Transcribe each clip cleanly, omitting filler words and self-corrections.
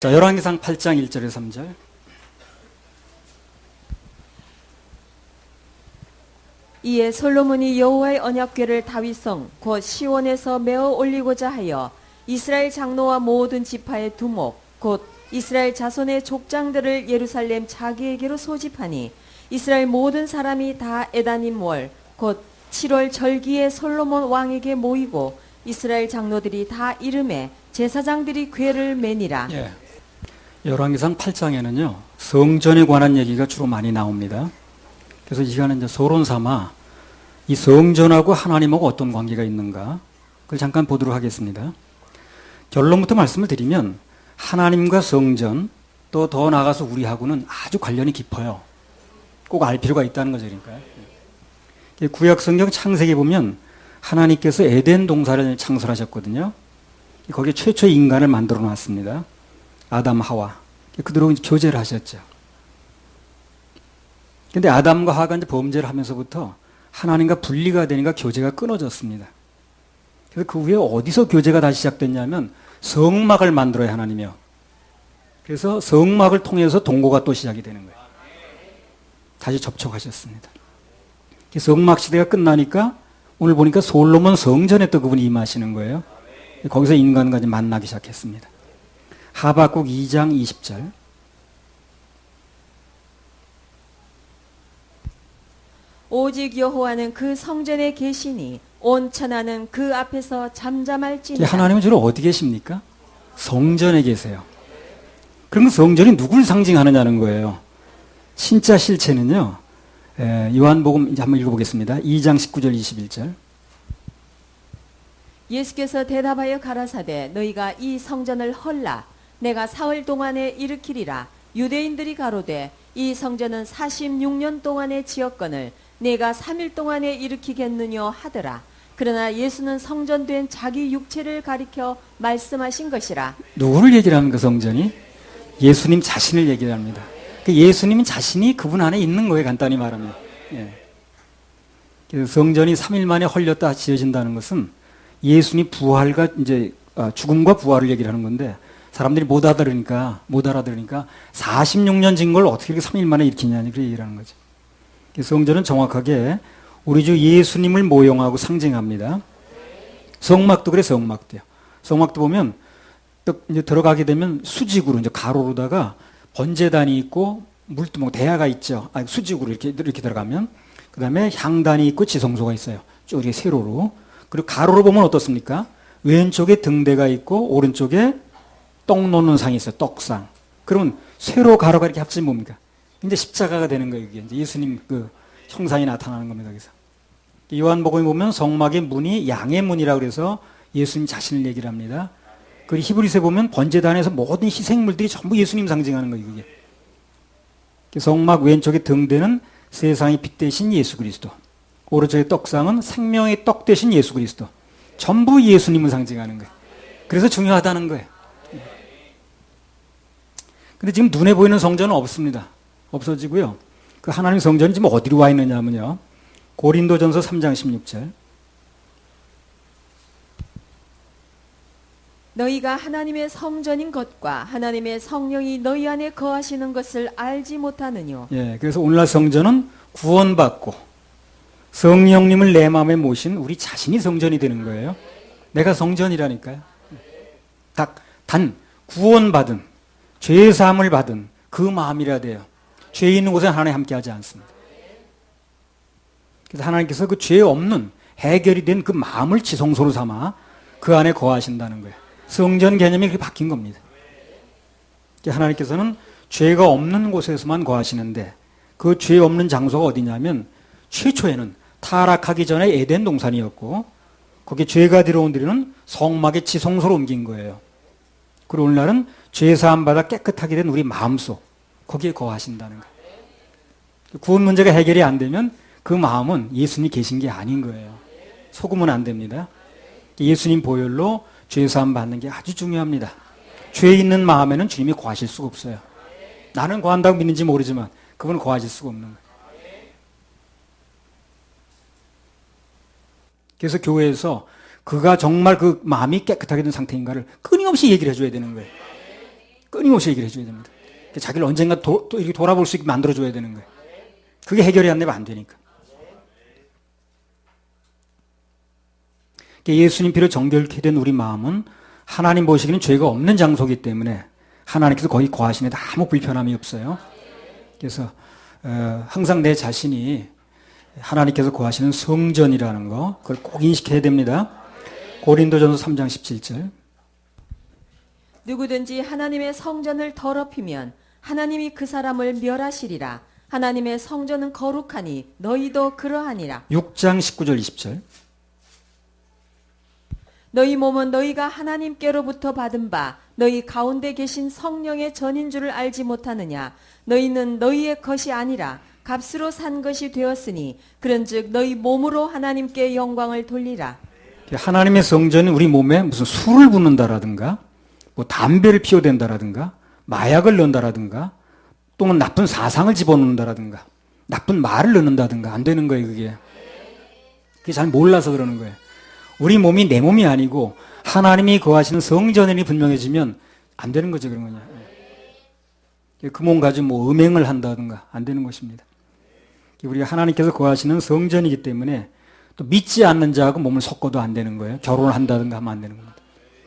자, 열왕기상 8장 1절에서 3절. 이에 솔로몬이 여호와의 언약궤를 다윗성 곧 시온에서 메어 올리고자 하여 이스라엘 장로와 모든 지파의 두목 곧 이스라엘 자손의 족장들을 예루살렘 자기에게로 소집하니 이스라엘 모든 사람이 다 에다님 월 곧 7월 절기에 솔로몬 왕에게 모이고 이스라엘 장로들이 다 이름에 제사장들이 궤를 매니라. 예. 열왕기상 8장에는요 성전에 관한 얘기가 주로 많이 나옵니다. 그래서 이 시간에 이제 서론 삼아 이 성전하고 하나님하고 어떤 관계가 있는가 그걸 잠깐 보도록 하겠습니다. 결론부터 말씀을 드리면 하나님과 성전 또 더 나아가서 우리하고는 아주 관련이 깊어요. 꼭 알 필요가 있다는 거죠. 그러니까 구약 성경 창세기 보면 하나님께서 에덴 동산을 창설하셨거든요. 거기에 최초의 인간을 만들어 놨습니다. 아담, 하와. 그대로 이제 교제를 하셨죠. 근데 아담과 하와가 이제 범죄를 하면서부터 하나님과 분리가 되니까 교제가 끊어졌습니다. 그래서 그 후에 어디서 교제가 다시 시작됐냐면 성막을 만들어야 하나님이요. 그래서 성막을 통해서 동거가 또 시작이 되는 거예요. 다시 접촉하셨습니다. 성막 시대가 끝나니까 오늘 보니까 솔로몬 성전에 또 그분이 임하시는 거예요. 거기서 인간과 이제 만나기 시작했습니다. 하박국 2장 20절. 오직 여호와는 그 성전에 계시니 온 천하는 그 앞에서 잠잠할지니라. 하나님은 주로 어디 계십니까? 성전에 계세요. 그럼 성전이 누굴 상징하느냐는 거예요. 진짜 실체는요. 요한복음 이제 한번 읽어보겠습니다. 2장 19절 21절. 예수께서 대답하여 가라사대 너희가 이 성전을 헐라 내가 사흘 동안에 일으키리라. 유대인들이 가로되 이 성전은 46년 동안에 지었거늘 내가 3일 동안에 일으키겠느냐 하더라. 그러나 예수는 성전된 자기 육체를 가리켜 말씀하신 것이라. 누구를 얘기를 하는 그 성전이? 예수님 자신을 얘기를 합니다. 그 예수님 자신이 그분 안에 있는 거예요. 간단히 말하면. 예. 그래서 성전이 3일 만에 헐렸다 지어진다는 것은 예수님 부활과 이제 죽음과 부활을 얘기를 하는 건데 사람들이 못 알아들으니까 46년 진 걸 어떻게 3일 만에 일으키냐 그렇게 얘기를 하는 거죠. 성전은 정확하게 우리 주 예수님을 모형하고 상징합니다. 성막도 그래 성막도요. 성막도 보면 또 이제 들어가게 되면 수직으로 이제 가로로다가 번제단이 있고 물두멍 대야가 있죠. 수직으로 이렇게 들어가면 그 다음에 향단이 있고 지성소가 있어요. 쭉 이렇게 세로로. 그리고 가로로 보면 어떻습니까? 왼쪽에 등대가 있고 오른쪽에 떡 놓는 상이 있어요. 떡상. 그러면 세로 가로가 이렇게 합치면 뭡니까? 이제 십자가가 되는 거예요. 이게 이제 예수님 그 형상이 나타나는 겁니다. 그래서 요한복음에 보면 성막의 문이 양의 문이라고 그래서 예수님 자신을 얘기를 합니다. 그리고 히브리서에 보면 번제단에서 모든 희생물들이 전부 예수님 상징하는 거예요. 이게. 성막 왼쪽에 등대는 세상의 빛 대신 예수 그리스도. 오른쪽에 떡상은 생명의 떡 대신 예수 그리스도. 전부 예수님을 상징하는 거예요. 그래서 중요하다는 거예요. 근데 지금 눈에 보이는 성전은 없습니다. 없어지고요. 그 하나님 성전이 지금 어디로 와 있느냐 하면요. 고린도전서 3장 16절. 너희가 하나님의 성전인 것과 하나님의 성령이 너희 안에 거하시는 것을 알지 못하느뇨. 예, 그래서 오늘날 성전은 구원받고 성령님을 내 마음에 모신 우리 자신이 성전이 되는 거예요. 내가 성전이라니까요. 단 구원받은 죄사함을 받은 그 마음이라 돼요. 죄 있는 곳에 하나님 함께하지 않습니다. 그래서 하나님께서 그 죄 없는 해결이 된 그 마음을 지성소로 삼아 그 안에 거하신다는 거예요. 성전 개념이 그렇게 바뀐 겁니다. 하나님께서는 죄가 없는 곳에서만 거하시는데 그 죄 없는 장소가 어디냐면 최초에는 타락하기 전에 에덴 동산이었고 거기에 죄가 들어온 뒤로는 성막의 지성소로 옮긴 거예요. 그리고 오늘날은 죄사함 받아 깨끗하게 된 우리 마음속 거기에 거하신다는 거예요. 구원 문제가 해결이 안 되면 그 마음은 예수님이 계신 게 아닌 거예요. 속으면 안 됩니다. 예수님 보혈로 죄사함 받는 게 아주 중요합니다. 죄 있는 마음에는 주님이 거하실 수가 없어요. 나는 거한다고 믿는지 모르지만 그분은 거하실 수가 없는 거예요. 그래서 교회에서 그가 정말 그 마음이 깨끗하게 된 상태인가를 끊임없이 얘기를 해줘야 되는 거예요. 끊임없이 얘기를 해줘야 됩니다. 자기를 언젠가 또 이렇게 돌아볼 수 있게 만들어줘야 되는 거예요. 그게 해결이 안 되면 안 되니까. 예수님 피로 정결케 된 우리 마음은 하나님 보시기는 죄가 없는 장소이기 때문에 하나님께서 거기 거하시는데 아무 불편함이 없어요. 그래서 항상 내 자신이 하나님께서 거하시는 성전이라는 거, 그걸 꼭 인식해야 됩니다. 고린도전서 3장 17절. 누구든지 하나님의 성전을 더럽히면 하나님이 그 사람을 멸하시리라. 하나님의 성전은 거룩하니 너희도 그러하니라. 6장 19절 20절. 너희 몸은 너희가 하나님께로부터 받은 바 너희 가운데 계신 성령의 전인 줄을 알지 못하느냐. 너희는 너희의 것이 아니라 값으로 산 것이 되었으니 그런즉 너희 몸으로 하나님께 영광을 돌리라. 하나님의 성전은 우리 몸에 무슨 술을 붓는다라든가 뭐 담배를 피워댄다라든가 마약을 넣는다라든가 또는 나쁜 사상을 집어넣는다라든가 나쁜 말을 넣는다든가 안 되는 거예요. 그게 잘 몰라서 그러는 거예요. 우리 몸이 내 몸이 아니고 하나님이 거하시는 성전이 분명해지면 안 되는 거죠. 그런 거냐. 그 몸 가지고 뭐 음행을 한다든가 안 되는 것입니다. 우리가 하나님께서 거하시는 성전이기 때문에 또 믿지 않는 자하고 몸을 섞어도 안 되는 거예요. 결혼을 한다든가 하면 안 되는 겁니다.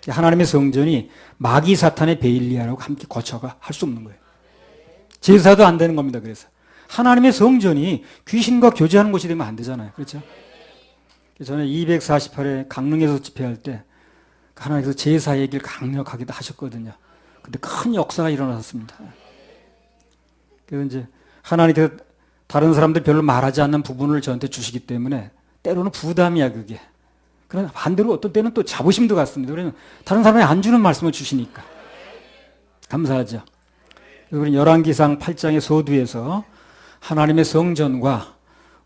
하나님의 성전이 마귀 사탄의 베일리아라고 함께 거쳐가 할 수 없는 거예요. 제사도 안 되는 겁니다. 그래서 하나님의 성전이 귀신과 교제하는 곳이 되면 안 되잖아요. 그렇죠? 저는 248회 강릉에서 집회할 때 하나님께서 제사 얘기를 강력하게 하셨거든요. 근데 큰 역사가 일어났습니다. 그래서 이제 하나님께서 다른 사람들 별로 말하지 않는 부분을 저한테 주시기 때문에 때로는 부담이야 그게. 그러나 반대로 어떤 때는 또 자부심도 같습니다. 우리는 다른 사람이 안 주는 말씀을 주시니까 감사하죠. 우리 열왕기상 8장의 서두에서 하나님의 성전과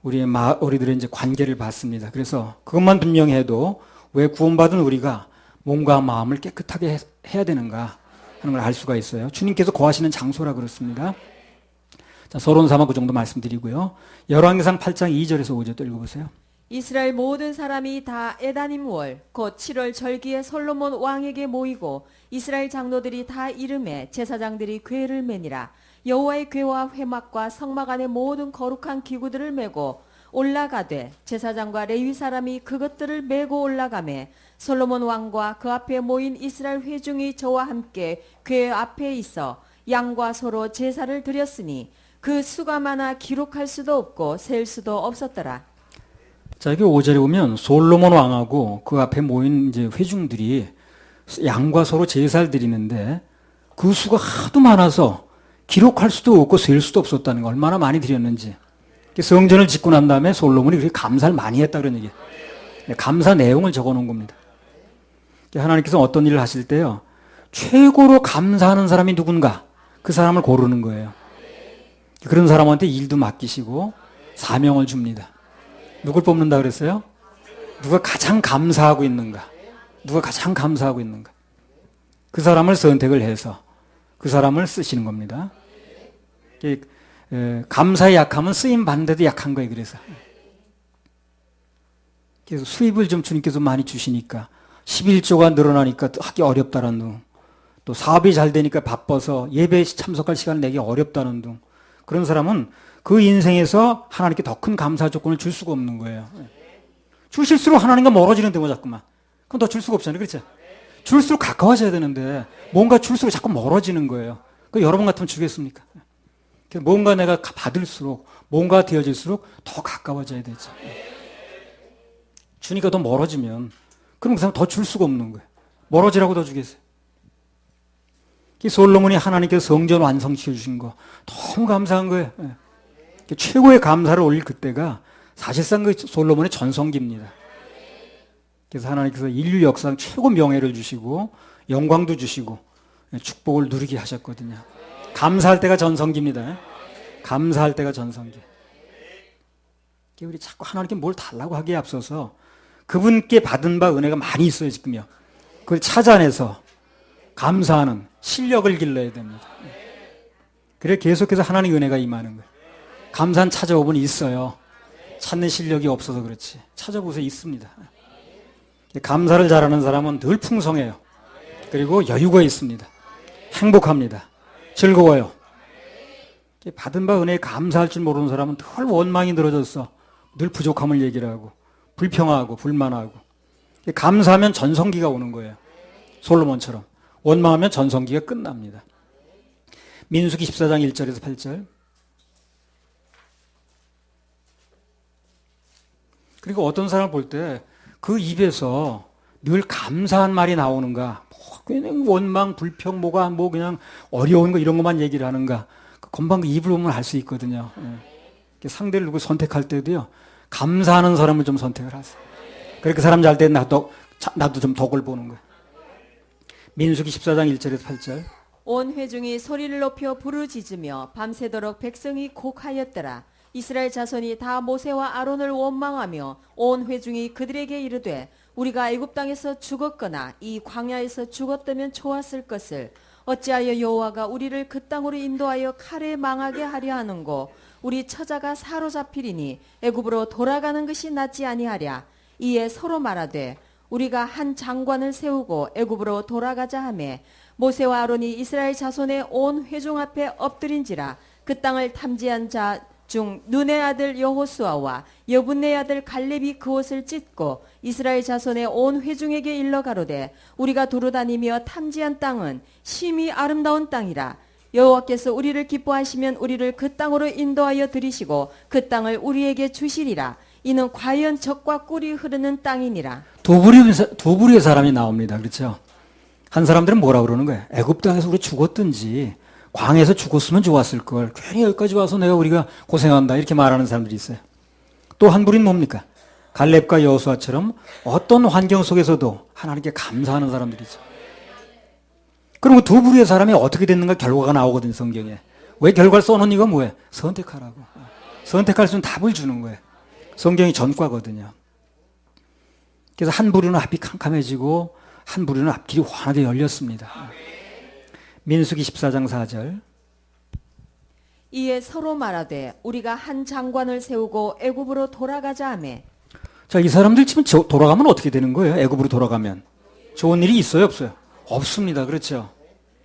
우리들의 이제 관계를 봤습니다. 그래서 그것만 분명해도 왜 구원받은 우리가 몸과 마음을 깨끗하게 해야 되는가 하는 걸 알 수가 있어요. 주님께서 거하시는 장소라 그렇습니다. 자, 서론 삼아 그 정도 말씀드리고요. 열왕기상 8장 2절에서 5절 또 읽어보세요. 이스라엘 모든 사람이 다 에다님 월 곧 7월 절기에 솔로몬 왕에게 모이고 이스라엘 장로들이 다 이름에 제사장들이 궤를 매니라. 여호와의 궤와 회막과 성막 안에 모든 거룩한 기구들을 메고 올라가되 제사장과 레위 사람이 그것들을 메고 올라가매 솔로몬 왕과 그 앞에 모인 이스라엘 회중이 저와 함께 궤 앞에 있어 양과 소로 제사를 드렸으니 그 수가 많아 기록할 수도 없고 셀 수도 없었더라. 자, 여기 5절에 보면 솔로몬 왕하고 그 앞에 모인 이제 회중들이 양과 소로 제사를 드리는데 그 수가 하도 많아서 기록할 수도 없고 셀 수도 없었다는 거. 얼마나 많이 드렸는지. 성전을 짓고 난 다음에 솔로몬이 그렇게 감사를 많이 했다 그런 얘기예요. 감사 내용을 적어 놓은 겁니다. 하나님께서 어떤 일을 하실 때요. 최고로 감사하는 사람이 누군가 그 사람을 고르는 거예요. 그런 사람한테 일도 맡기시고 사명을 줍니다. 누굴 뽑는다 그랬어요? 누가 가장 감사하고 있는가? 누가 가장 감사하고 있는가? 그 사람을 선택을 해서 그 사람을 쓰시는 겁니다. 감사에 약하면 쓰임 받는데도 약한 거예요. 그래서 수입을 좀 주님께서 많이 주시니까 11조가 늘어나니까 하기 어렵다는 둥, 또 사업이 잘 되니까 바빠서 예배에 참석할 시간을 내기 어렵다는 둥, 그런 사람은 그 인생에서 하나님께 더 큰 감사 조건을 줄 수가 없는 거예요. 주실수록 하나님과 멀어지는데 뭐 자꾸만. 그럼 더 줄 수가 없잖아요. 그렇죠? 줄수록 가까워져야 되는데 뭔가 줄수록 자꾸 멀어지는 거예요. 그 여러분 같으면 주겠습니까? 뭔가 내가 받을수록 뭔가 되어질수록 더 가까워져야 되죠. 주니까 더 멀어지면 그럼 그 사람 더 줄 수가 없는 거예요. 멀어지라고 더 주겠어요. 솔로몬이 하나님께서 성전 완성시켜 주신 거 너무 감사한 거예요. 최고의 감사를 올릴 그때가 사실상 그 솔로몬의 전성기입니다. 그래서 하나님께서 인류 역사상 최고 명예를 주시고 영광도 주시고 축복을 누리게 하셨거든요. 감사할 때가 전성기입니다. 감사할 때가 전성기. 우리 자꾸 하나님께 뭘 달라고 하기에 앞서서 그분께 받은 바 은혜가 많이 있어요. 지금요. 그걸 찾아내서 감사하는 실력을 길러야 됩니다. 그래 계속해서 하나님의 은혜가 임하는 거예요. 감사는 찾아오면 있어요. 찾는 실력이 없어서 그렇지. 찾아보세요. 있습니다. 감사를 잘하는 사람은 늘 풍성해요. 그리고 여유가 있습니다. 행복합니다. 즐거워요. 받은 바 은혜에 감사할 줄 모르는 사람은 늘 원망이 늘어졌어. 늘 부족함을 얘기를 하고 불평하고 불만하고. 감사하면 전성기가 오는 거예요. 솔로몬처럼. 원망하면 전성기가 끝납니다. 민수기 14장 1절에서 8절. 그리고 어떤 사람을 볼 때 그 입에서 늘 감사한 말이 나오는가, 그냥 원망, 불평, 뭐 그냥 어려운 거 이런 것만 얘기를 하는가, 금방 그 입을 보면 알 수 있거든요. 상대를 누구 선택할 때도요, 감사하는 사람을 좀 선택을 하세요. 그렇게 사람 잘 때 나도 좀 덕을 보는 거예요. 민수기 14장 1절에서 8절. 온 회중이 소리를 높여 부르짖으며 밤새도록 백성이 곡하였더라. 이스라엘 자손이 다 모세와 아론을 원망하며 온 회중이 그들에게 이르되 우리가 애굽 땅에서 죽었거나 이 광야에서 죽었다면 좋았을 것을 어찌하여 여호와가 우리를 그 땅으로 인도하여 칼에 망하게 하려 하는고 우리 처자가 사로잡히리니 애굽으로 돌아가는 것이 낫지 아니하랴. 이에 서로 말하되 우리가 한 장관을 세우고 애굽으로 돌아가자 하매 모세와 아론이 이스라엘 자손의 온 회중 앞에 엎드린지라. 그 땅을 탐지한 자 중 눈의 아들 여호수아와 여분네 아들 갈렙이 그 옷을 찢고 이스라엘 자손의 온 회중에게 일러 가로되 우리가 두루다니며 탐지한 땅은 심히 아름다운 땅이라. 여호와께서 우리를 기뻐하시면 우리를 그 땅으로 인도하여 들이시고 그 땅을 우리에게 주시리라. 이는 과연 적과 꿀이 흐르는 땅이니라. 두 부류의 사람이 나옵니다. 그렇죠? 한 사람들은 뭐라 그러는 거예요? 애굽 땅에서 우리 죽었든지 광에서 죽었으면 좋았을 걸. 괜히 여기까지 와서 우리가 고생한다. 이렇게 말하는 사람들이 있어요. 또 한 부류는 뭡니까? 갈렙과 여호수아처럼 어떤 환경 속에서도 하나님께 감사하는 사람들이죠. 그럼 두 부류의 사람이 어떻게 됐는가 결과가 나오거든요, 성경에. 왜 결과를 써놓은 이유가 뭐예요? 선택하라고. 선택할 수 있는 답을 주는 거예요. 성경이 전과거든요. 그래서 한 부류는 앞이 캄캄해지고 한 부류는 앞길이 환하게 열렸습니다. 민수기 14장 4절. 이에 서로 말하되 우리가 한 장관을 세우고 애굽으로 돌아가자 하매. 자, 이 사람들 지금 돌아가면 어떻게 되는 거예요? 애굽으로 돌아가면 좋은 일이 있어요, 없어요? 없습니다. 그렇죠?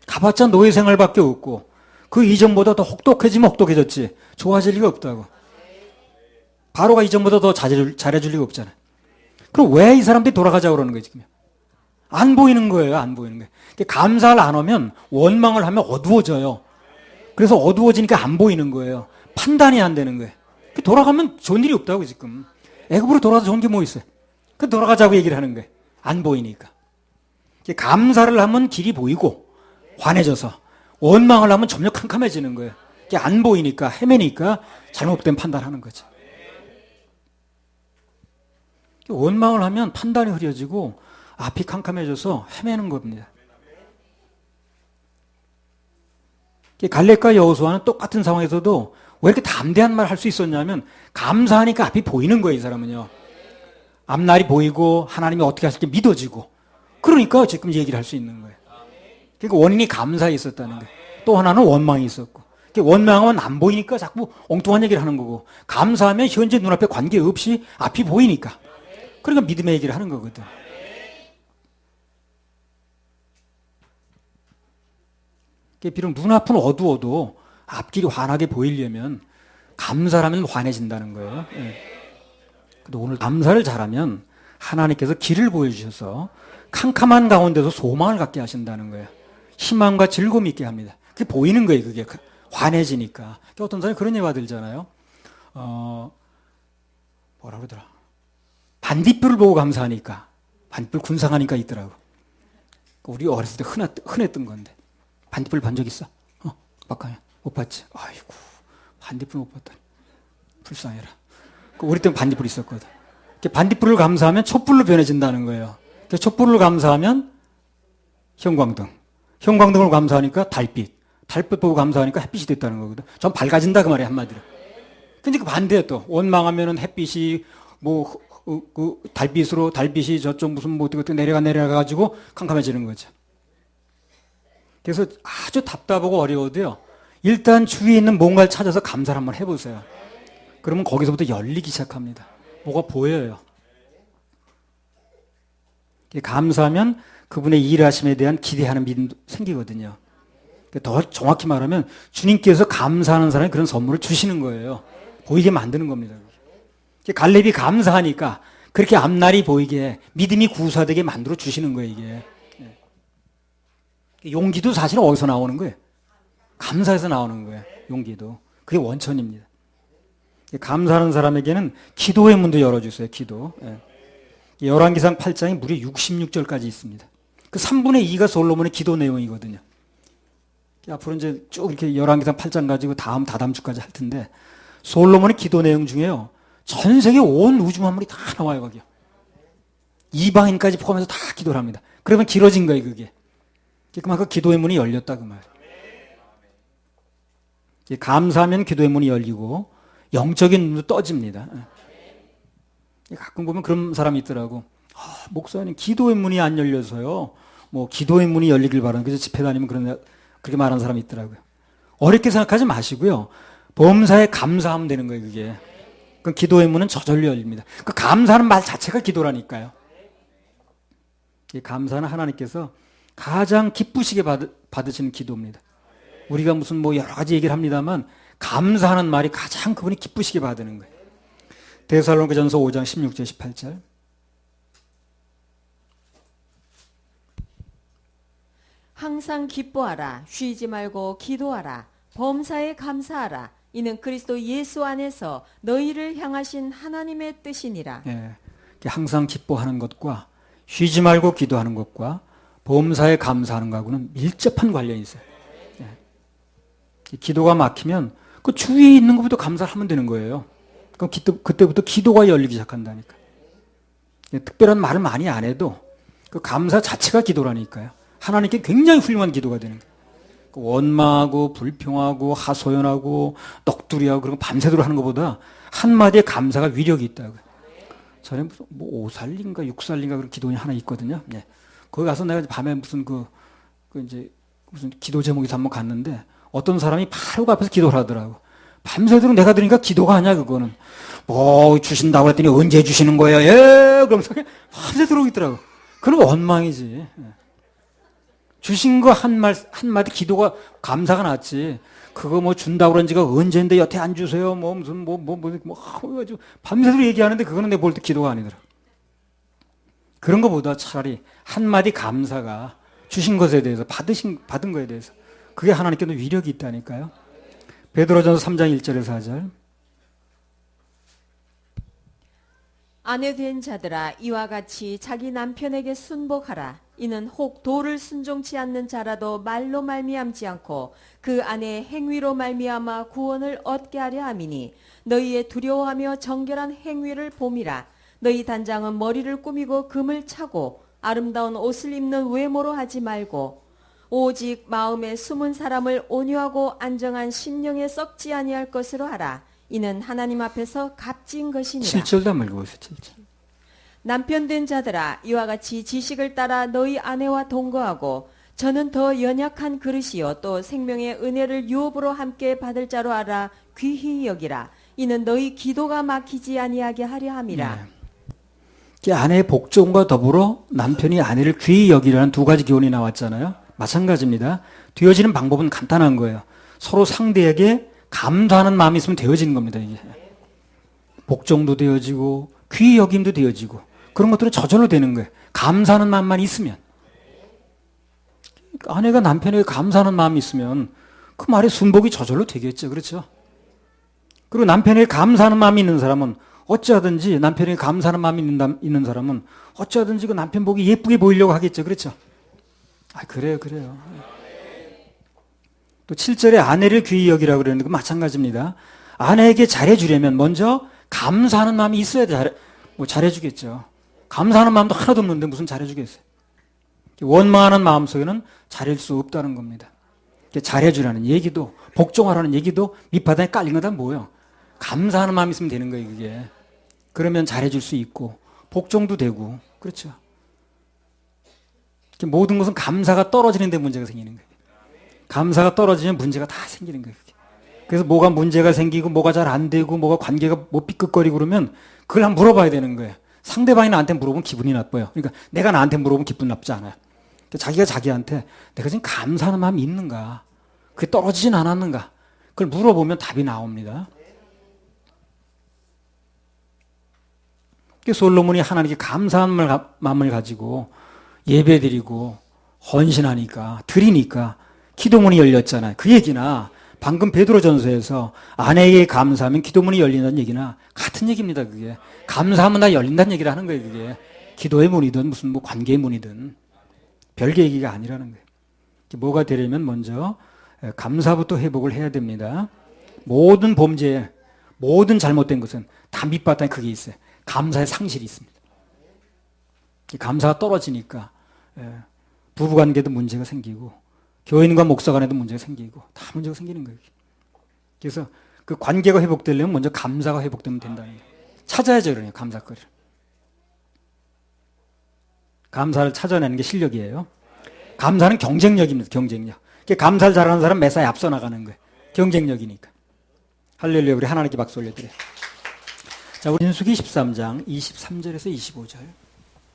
가봤자 노예 생활밖에 없고 그 이전보다 더 혹독해지면 혹독해졌지 좋아질 리가 없다고. 바로가 이전보다 더 잘해줄 리가 없잖아요. 그럼 왜 이 사람들이 돌아가자고 그러는 거예요, 지금? 안 보이는 거예요, 안 보이는 거예요. 감사를 안 하면 원망을 하면 어두워져요. 그래서 어두워지니까 안 보이는 거예요. 판단이 안 되는 거예요. 돌아가면 좋은 일이 없다고 지금. 애굽으로 돌아가서 좋은 게 뭐 있어요? 돌아가자고 얘기를 하는 거예요. 안 보이니까. 감사를 하면 길이 보이고 환해져서 원망을 하면 점점 캄캄해지는 거예요. 안 보이니까 헤매니까 잘못된 판단하는 거죠. 원망을 하면 판단이 흐려지고 앞이 캄캄해져서 헤매는 겁니다. 갈렙과 여호수아는 똑같은 상황에서도 왜 이렇게 담대한 말 할 수 있었냐면 감사하니까 앞이 보이는 거예요, 이 사람은요. 앞날이 보이고 하나님이 어떻게 하실지 믿어지고 그러니까 지금 얘기를 할 수 있는 거예요. 그러니까 원인이 감사에 있었다는 거예요. 또 하나는 원망이 있었고 원망하면 안 보이니까 자꾸 엉뚱한 얘기를 하는 거고 감사하면 현재 눈앞에 관계없이 앞이 보이니까 그러니까 믿음의 얘기를 하는 거거든. 비록 눈앞은 어두워도 앞길이 환하게 보이려면 감사를 하면 환해진다는 거예요. 근데 오늘 감사를 잘하면 하나님께서 길을 보여주셔서 캄캄한 가운데서 소망을 갖게 하신다는 거예요. 희망과 즐거움이 있게 합니다. 그게 보이는 거예요. 그게 환해지니까. 어떤 사람이 그런 얘기가 들잖아요. 뭐라 그러더라. 반딧불을 보고 감사하니까 반딧불 군상하니까 있더라고. 우리 어렸을 때 흔했던 건데. 반딧불 본 적 있어? bak아요. 못 봤지? 아이고, 반딧불 못 봤다니. 불쌍해라. 우리 때는 반딧불 있었거든. 반딧불을 감사하면 촛불로 변해진다는 거예요. 촛불을 감사하면 형광등. 형광등을 감사하니까 달빛. 달빛 보고 감사하니까 햇빛이 됐다는 거거든. 전 밝아진다 그 말이야, 한마디로. 근데 그 반대야 또. 원망하면은 햇빛이 달빛으로, 달빛이 저쪽 무슨 어떻게 내려가가지고 캄캄해지는 거죠. 그래서 아주 답답하고 어려워도요. 일단 주위에 있는 뭔가를 찾아서 감사를 한번 해보세요. 그러면 거기서부터 열리기 시작합니다. 뭐가 보여요. 감사하면 그분의 일하심에 대한 기대하는 믿음도 생기거든요. 더 정확히 말하면 주님께서 감사하는 사람이 그런 선물을 주시는 거예요. 보이게 만드는 겁니다. 갈렙이 감사하니까 그렇게 앞날이 보이게 믿음이 구사되게 만들어 주시는 거예요. 이게 용기도 사실 어디서 나오는 거예요? 감사해서 나오는 거예요. 용기도. 그게 원천입니다. 감사하는 사람에게는 기도의 문도 열어주세요. 기도. 열왕기상 8장이 무려 66절까지 있습니다. 그 3분의 2가 솔로몬의 기도 내용이거든요. 앞으로 이제 쭉 이렇게 열왕기상 8장 가지고 다음 주까지 할 텐데, 솔로몬의 기도 내용 중에요, 전 세계 온 우주 만물이 다 나와요, 거기요. 이방인까지 포함해서 다 기도를 합니다. 그러면 길어진 거예요, 그게. 그만큼 기도의 문이 열렸다, 그 말이에요. 감사하면 기도의 문이 열리고, 영적인 눈도 떠집니다. 가끔 보면 그런 사람이 있더라고. 목사님, 기도의 문이 안 열려서요. 뭐, 기도의 문이 열리길 바라는, 그래서 집회 다니면 그렇게 말하는 사람이 있더라고요. 어렵게 생각하지 마시고요. 범사에 감사하면 되는 거예요, 그게. 그 기도의 문은 저절로 열립니다. 그 감사하는 말 자체가 기도라니까요. 이 감사는 하나님께서 가장 기쁘시게 받으시는 기도입니다. 우리가 무슨 뭐 여러 가지 얘기를 합니다만, 감사하는 말이 가장 그분이 기쁘시게 받는 거예요. 데살로니가전서 5장 16절 18절. 항상 기뻐하라. 쉬지 말고 기도하라. 범사에 감사하라. 이는 그리스도 예수 안에서 너희를 향하신 하나님의 뜻이니라. 항상 기뻐하는 것과 쉬지 말고 기도하는 것과 범사에 감사하는 것하고는 밀접한 관련이 있어요. 기도가 막히면 그 주위에 있는 것부터 감사를 하면 되는 거예요. 그럼 그때부터 기도가 열리기 시작한다니까. 특별한 말을 많이 안 해도 그 감사 자체가 기도라니까요. 하나님께 굉장히 훌륭한 기도가 되는 거예요. 원망하고 불평하고 하소연하고 넋두리하고 그런 거 밤새도록 하는 것보다 한마디의 감사가 위력이 있다고요. 전에 무슨 뭐 5살인가 6살인가 그런 기도원이 하나 있거든요. 거기 가서 내가 밤에 무슨 이제 무슨 기도 제목이 한번 갔는데 어떤 사람이 바로 그 앞에서 기도를 하더라고. 밤새도록 내가 들으니까 기도가 아니야, 그거는. 뭐 주신다고 했더니 언제 주시는 거예요? 그러면서 밤새도록 있더라고. 그건 원망이지. 주신 거 한마디 기도가 감사가 낫지. 그거 뭐 준다고 그런 지가 언제인데 여태 안 주세요. 뭐 무슨 해가지고 밤새도록 얘기하는데 그거는 내가 볼 때 기도가 아니더라. 그런 것보다 차라리 한마디 감사가 주신 것에 대해서 받은 것에 대해서 그게 하나님께도 위력이 있다니까요. 베드로전서 3장 1절에서 4절. 아내 된 자들아 이와 같이 자기 남편에게 순복하라. 이는 혹 도를 순종치 않는 자라도 말로 말미암지 않고 그 아내의 행위로 말미암아 구원을 얻게 하려 함이니 너희의 두려워하며 정결한 행위를 봄이라. 너희 단장은 머리를 꾸미고 금을 차고 아름다운 옷을 입는 외모로 하지 말고 오직 마음에 숨은 사람을 온유하고 안정한 심령에 썩지 아니할 것으로 하라. 이는 하나님 앞에서 값진 것이니라. 7절도 한번 읽어보세요. 7절. 남편 된 자들아 이와 같이 지식을 따라 너희 아내와 동거하고 저는 더 연약한 그릇이요 또 생명의 은혜를 유업으로 함께 받을 자로 알아 귀히 여기라. 이는 너희 기도가 막히지 아니하게 하려 함이라. 아내의 복종과 더불어 남편이 아내를 귀히 여기라는 두 가지 교훈이 나왔잖아요. 마찬가지입니다. 되어지는 방법은 간단한 거예요. 서로 상대에게 감사하는 마음이 있으면 되어지는 겁니다. 이게. 복종도 되어지고 귀히 여김도 되어지고 그런 것들은 저절로 되는 거예요. 감사하는 마음만 있으면. 아내가 남편에게 감사하는 마음이 있으면 그 말에 순복이 저절로 되겠죠. 그렇죠? 그리고 남편에게 감사하는 마음이 있는 사람은 어찌하든지 남편에게 감사하는 마음이 있는 사람은 어찌하든지 그 남편 보기 예쁘게 보이려고 하겠죠. 그렇죠? 그래요. 또 7절에 아내를 귀히 여기라고 그러는데 그 마찬가지입니다. 아내에게 잘해주려면 먼저 감사하는 마음이 있어야 잘해주겠죠. 감사하는 마음도 하나도 없는데 무슨 잘해주겠어요. 원망하는 마음 속에는 잘할 수 없다는 겁니다. 잘해주라는 얘기도 복종하라는 얘기도 밑바닥에 깔린 거다 뭐예요. 감사하는 마음이 있으면 되는 거예요. 그게. 그러면 잘해줄 수 있고 복종도 되고 그렇죠. 모든 것은 감사가 떨어지는 데 문제가 생기는 거예요. 감사가 떨어지면 문제가 다 생기는 거예요. 그래서 뭐가 문제가 생기고 뭐가 잘 안 되고 뭐가 관계가 뭐 삐끗거리고 그러면 그걸 한번 물어봐야 되는 거예요. 상대방이 나한테 물어보면 기분이 나빠요. 그러니까 내가 나한테 물어보면 기분 나쁘지 않아요. 자기가 자기한테 내가 지금 감사하는 마음이 있는가? 그게 떨어지진 않았는가? 그걸 물어보면 답이 나옵니다. 솔로몬이 하나님께 감사한 마음을 가지고 예배드리고 헌신하니까 드리니까 기도문이 열렸잖아요. 그 얘기나 방금 베드로전서에서 아내에게 감사하면 기도문이 열린다는 얘기나 같은 얘기입니다. 그게 감사하면 다 열린다는 얘기를 하는 거예요. 그게 기도의 문이든 무슨 뭐 관계의 문이든 별개 얘기가 아니라는 거예요. 뭐가 되려면 먼저 감사부터 회복을 해야 됩니다. 모든 범죄, 모든 잘못된 것은 다 밑바탕에 그게 있어요. 감사의 상실이 있습니다. 감사가 떨어지니까 부부관계도 문제가 생기고 교인과 목사 간에도 문제가 생기고 다 문제가 생기는 거예요. 그래서 그 관계가 회복되려면 먼저 감사가 회복되면 된다는 거예요. 찾아야죠. 그러네요. 감사거리를. 감사를 찾아내는 게 실력이에요. 감사는 경쟁력입니다. 경쟁력. 감사를 잘하는 사람 매사에 앞서 나가는 거예요. 경쟁력이니까. 할렐루야. 우리 하나님께 박수 올려드려요. 자, 우리 민수기 13장 23절에서 25절.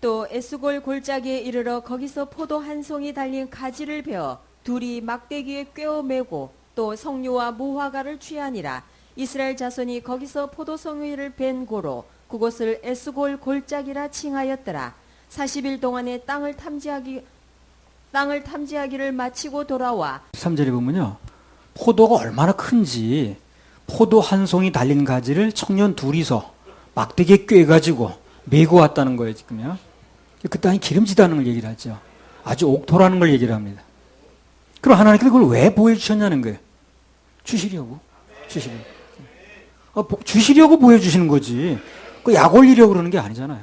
또 에스골 골짜기에 이르러 거기서 포도 한 송이 달린 가지를 베어 둘이 막대기에 꿰어 매고 또 석류와 무화과를 취하니라. 이스라엘 자손이 거기서 포도송이를 벤 고로 그곳을 에스골 골짜기라 칭하였더라. 40일 동안에 땅을 탐지하기를 마치고 돌아와 3절에 보면요. 포도가 얼마나 큰지 포도 한 송이 달린 가지를 청년 둘이서 막대기에 꿰가지고 메고 왔다는 거예요. 지금요. 그 땅이 기름지다는 걸 얘기를 하죠. 아주 옥토라는 걸 얘기를 합니다. 그럼 하나님께서 그걸 왜 보여주셨냐는 거예요. 주시려고. 주시려고 보여주시는 거지. 그 약 올리려고 그러는 게 아니잖아요.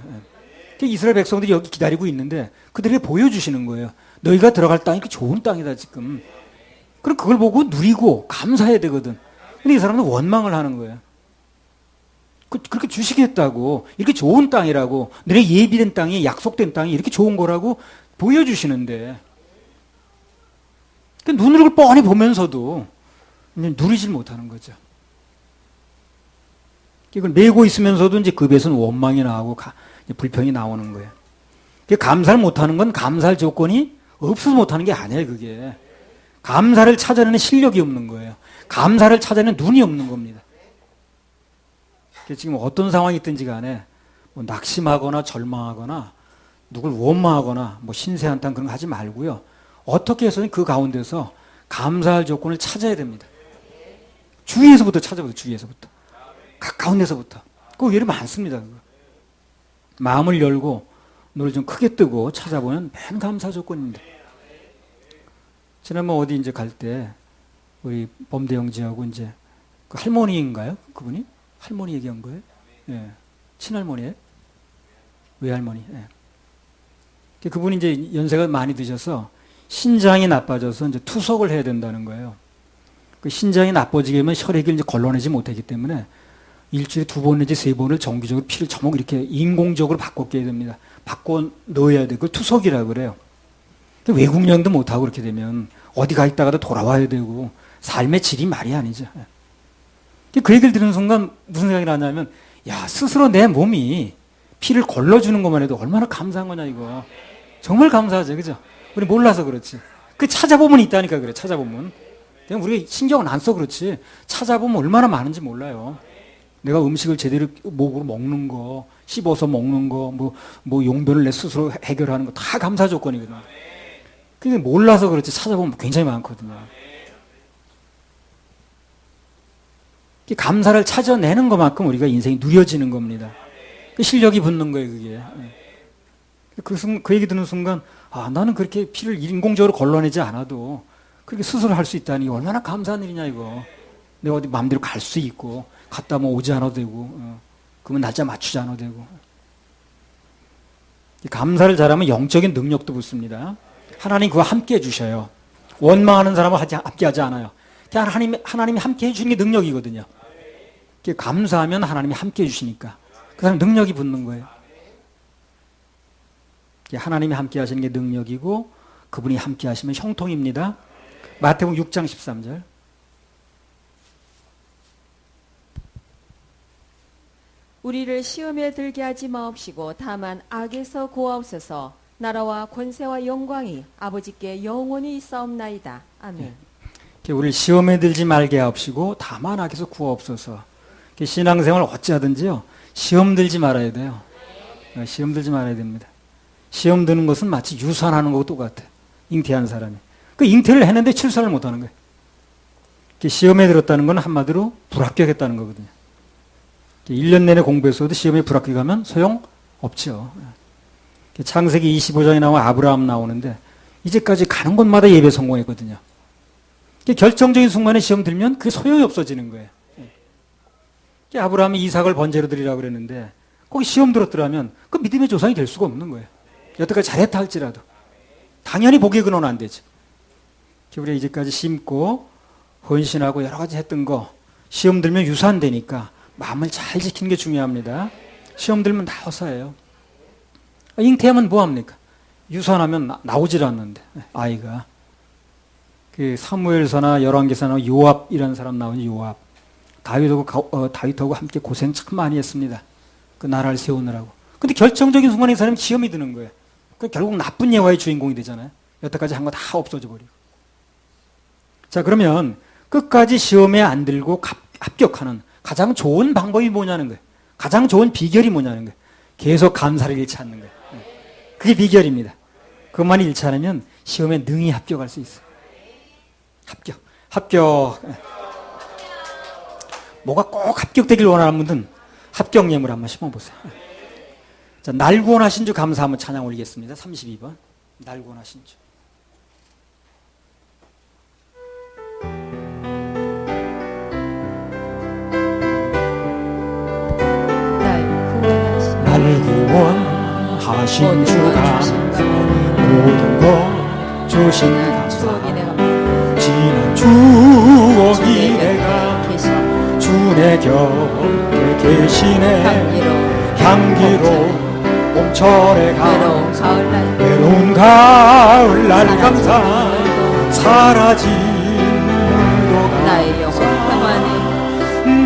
이스라엘 백성들이 여기 기다리고 있는데 그들에게 보여주시는 거예요. 너희가 들어갈 땅이 그 좋은 땅이다 지금. 그럼 그걸 보고 누리고 감사해야 되거든. 근데 이 사람은 원망을 하는 거예요. 그렇게 주시겠다고, 이렇게 좋은 땅이라고, 너네 예비된 땅이, 약속된 땅이 이렇게 좋은 거라고 보여주시는데 눈으로 그걸 뻔히 보면서도 누리질 못하는 거죠. 이걸 메고 있으면서도 이제 그 배에서는 원망이 나오고 불평이 나오는 거예요. 감사를 못하는 건 감사할 조건이 없어서 못하는 게 아니에요. 그게 감사를 찾아내는 실력이 없는 거예요. 감사를 찾아내는 눈이 없는 겁니다. 지금 어떤 상황이 있든지 간에 뭐 낙심하거나 절망하거나 누굴 원망하거나 뭐 신세한탄 그런 거 하지 말고요. 어떻게 해서든 그 가운데서 감사할 조건을 찾아야 됩니다. 주위에서부터 찾아보세요. 주위에서부터. 가까운 데서부터. 그 예를 많습니다. 그거. 마음을 열고 눈을 좀 크게 뜨고 찾아보면 맨 감사 조건입니다. 지난번 어디 이제 갈 때 우리 범대 형제하고 이제 그 할머니인가요? 그분이? 할머니 얘기한 거예요? 예. 친할머니예요? 외할머니. 예. 그분이 이제 연세가 많이 드셔서 신장이 나빠져서 이제 투석을 해야 된다는 거예요. 그 신장이 나빠지게 되면 혈액을 이제 걸러내지 못하기 때문에 일주일에 2번 내지 3번을 정기적으로 피를 저목 이렇게 인공적으로 바꿔 깨야 됩니다. 바꿔 넣어야 돼. 그걸 투석이라고 그래요. 외국 여행도 못하고 그렇게 되면 어디 가 있다가도 돌아와야 되고 삶의 질이 말이 아니죠. 그 얘기를 들은 순간 무슨 생각이 나냐면 야, 스스로 내 몸이 피를 걸러주는 것만 해도 얼마나 감사한 거냐 이거. 정말 감사하죠. 그죠? 우리 몰라서 그렇지. 그 찾아보면 있다니까 그래. 찾아보면. 그냥 우리가 신경을 안 써 그렇지. 찾아보면 얼마나 많은지 몰라요. 내가 음식을 제대로 목으로 먹는 거, 씹어서 먹는 거, 뭐 용변을 내 스스로 해결하는 거 다 감사 조건이거든. 그게 몰라서 그렇지 찾아보면 굉장히 많거든요. 감사를 찾아내는 것만큼 우리가 인생이 누려지는 겁니다. 그 실력이 붙는 거예요, 그게. 그 얘기 듣는 순간, 아, 나는 그렇게 피를 인공적으로 걸러내지 않아도 그렇게 스스로 할 수 있다니 얼마나 감사한 일이냐, 이거. 내가 어디 마음대로 갈 수 있고, 갔다 뭐 오지 않아도 되고, 그러면 날짜 맞추지 않아도 되고. 감사를 잘하면 영적인 능력도 붙습니다. 하나님 그거 함께 해주셔요. 원망하는 사람은 함께 하지 않아요. 그냥 하나님이 함께 해주는 게 능력이거든요. 감사하면 하나님이 함께 해주시니까 그 사람 능력이 붙는 거예요. 하나님이 함께 하시는 게 능력이고 그분이 함께 하시면 형통입니다. 마태복음 6장 13절. 우리를 시험에 들게 하지 마옵시고 다만 악에서 구하옵소서. 나라와 권세와 영광이 아버지께 영원히 있사옵나이다. 아멘. 우리를 시험에 들지 말게 하옵시고 다만 악에서 구하옵소서. 신앙생활 어찌하든지요, 시험 들지 말아야 돼요. 시험 들지 말아야 됩니다. 시험 드는 것은 마치 유산하는 것과 똑같아요. 잉태한 사람이. 그 잉태를 했는데 출산을 못하는 거예요. 시험에 들었다는 건 한마디로 불합격했다는 거거든요. 1년 내내 공부했어도 시험에 불합격하면 소용없죠. 창세기 25장에 나오면 아브라함 나오는데 이제까지 가는 곳마다 예배 성공했거든요. 결정적인 순간에 시험 들면 그게 소용이 없어지는 거예요. 아브라함이 이삭을 번제로 드리라고 그랬는데 거기 시험 들었더라면 그 믿음의 조상이 될 수가 없는 거예요. 여태까지 잘했다 할지라도. 당연히 복의 근원은 안 되죠. 우리가 이제까지 심고 헌신하고 여러 가지 했던 거 시험 들면 유산되니까 마음을 잘 지키는 게 중요합니다. 시험 들면 다 허사예요. 잉태하면 뭐합니까? 유산하면 나오질 않는데 아이가. 그 사무엘서나 열왕기서나 요압이라는 사람 나오니 요압. 다윗하고 함께 고생 참 많이 했습니다. 그 나라를 세우느라고. 근데 결정적인 순간에 이 사람이 시험이 드는 거예요. 결국 나쁜 예화의 주인공이 되잖아요. 여태까지 한 거 다 없어져 버리고. 자, 그러면 끝까지 시험에 안 들고 합격하는 가장 좋은 방법이 뭐냐는 거예요. 가장 좋은 비결이 뭐냐는 거예요. 계속 감사를 잃지 않는 거예요. 그게 비결입니다. 그것만 잃지 않으면 시험에 능히 합격할 수 있어요. 합격. 뭐가 꼭 합격되길 원하는 분들은 합격 예물 한번 심어보세요. 자, 날 구원하신 주 감사하면 찬양 올리겠습니다. 32번. 날 구원하신 주. 날 구원하신 주 감사, 모든 것 주신 감사, 지난 추억이 내가 주내 곁에 계시네. 향기로 봄철에 감사, 외로운 가을날 감사, 사라진 물도 감사,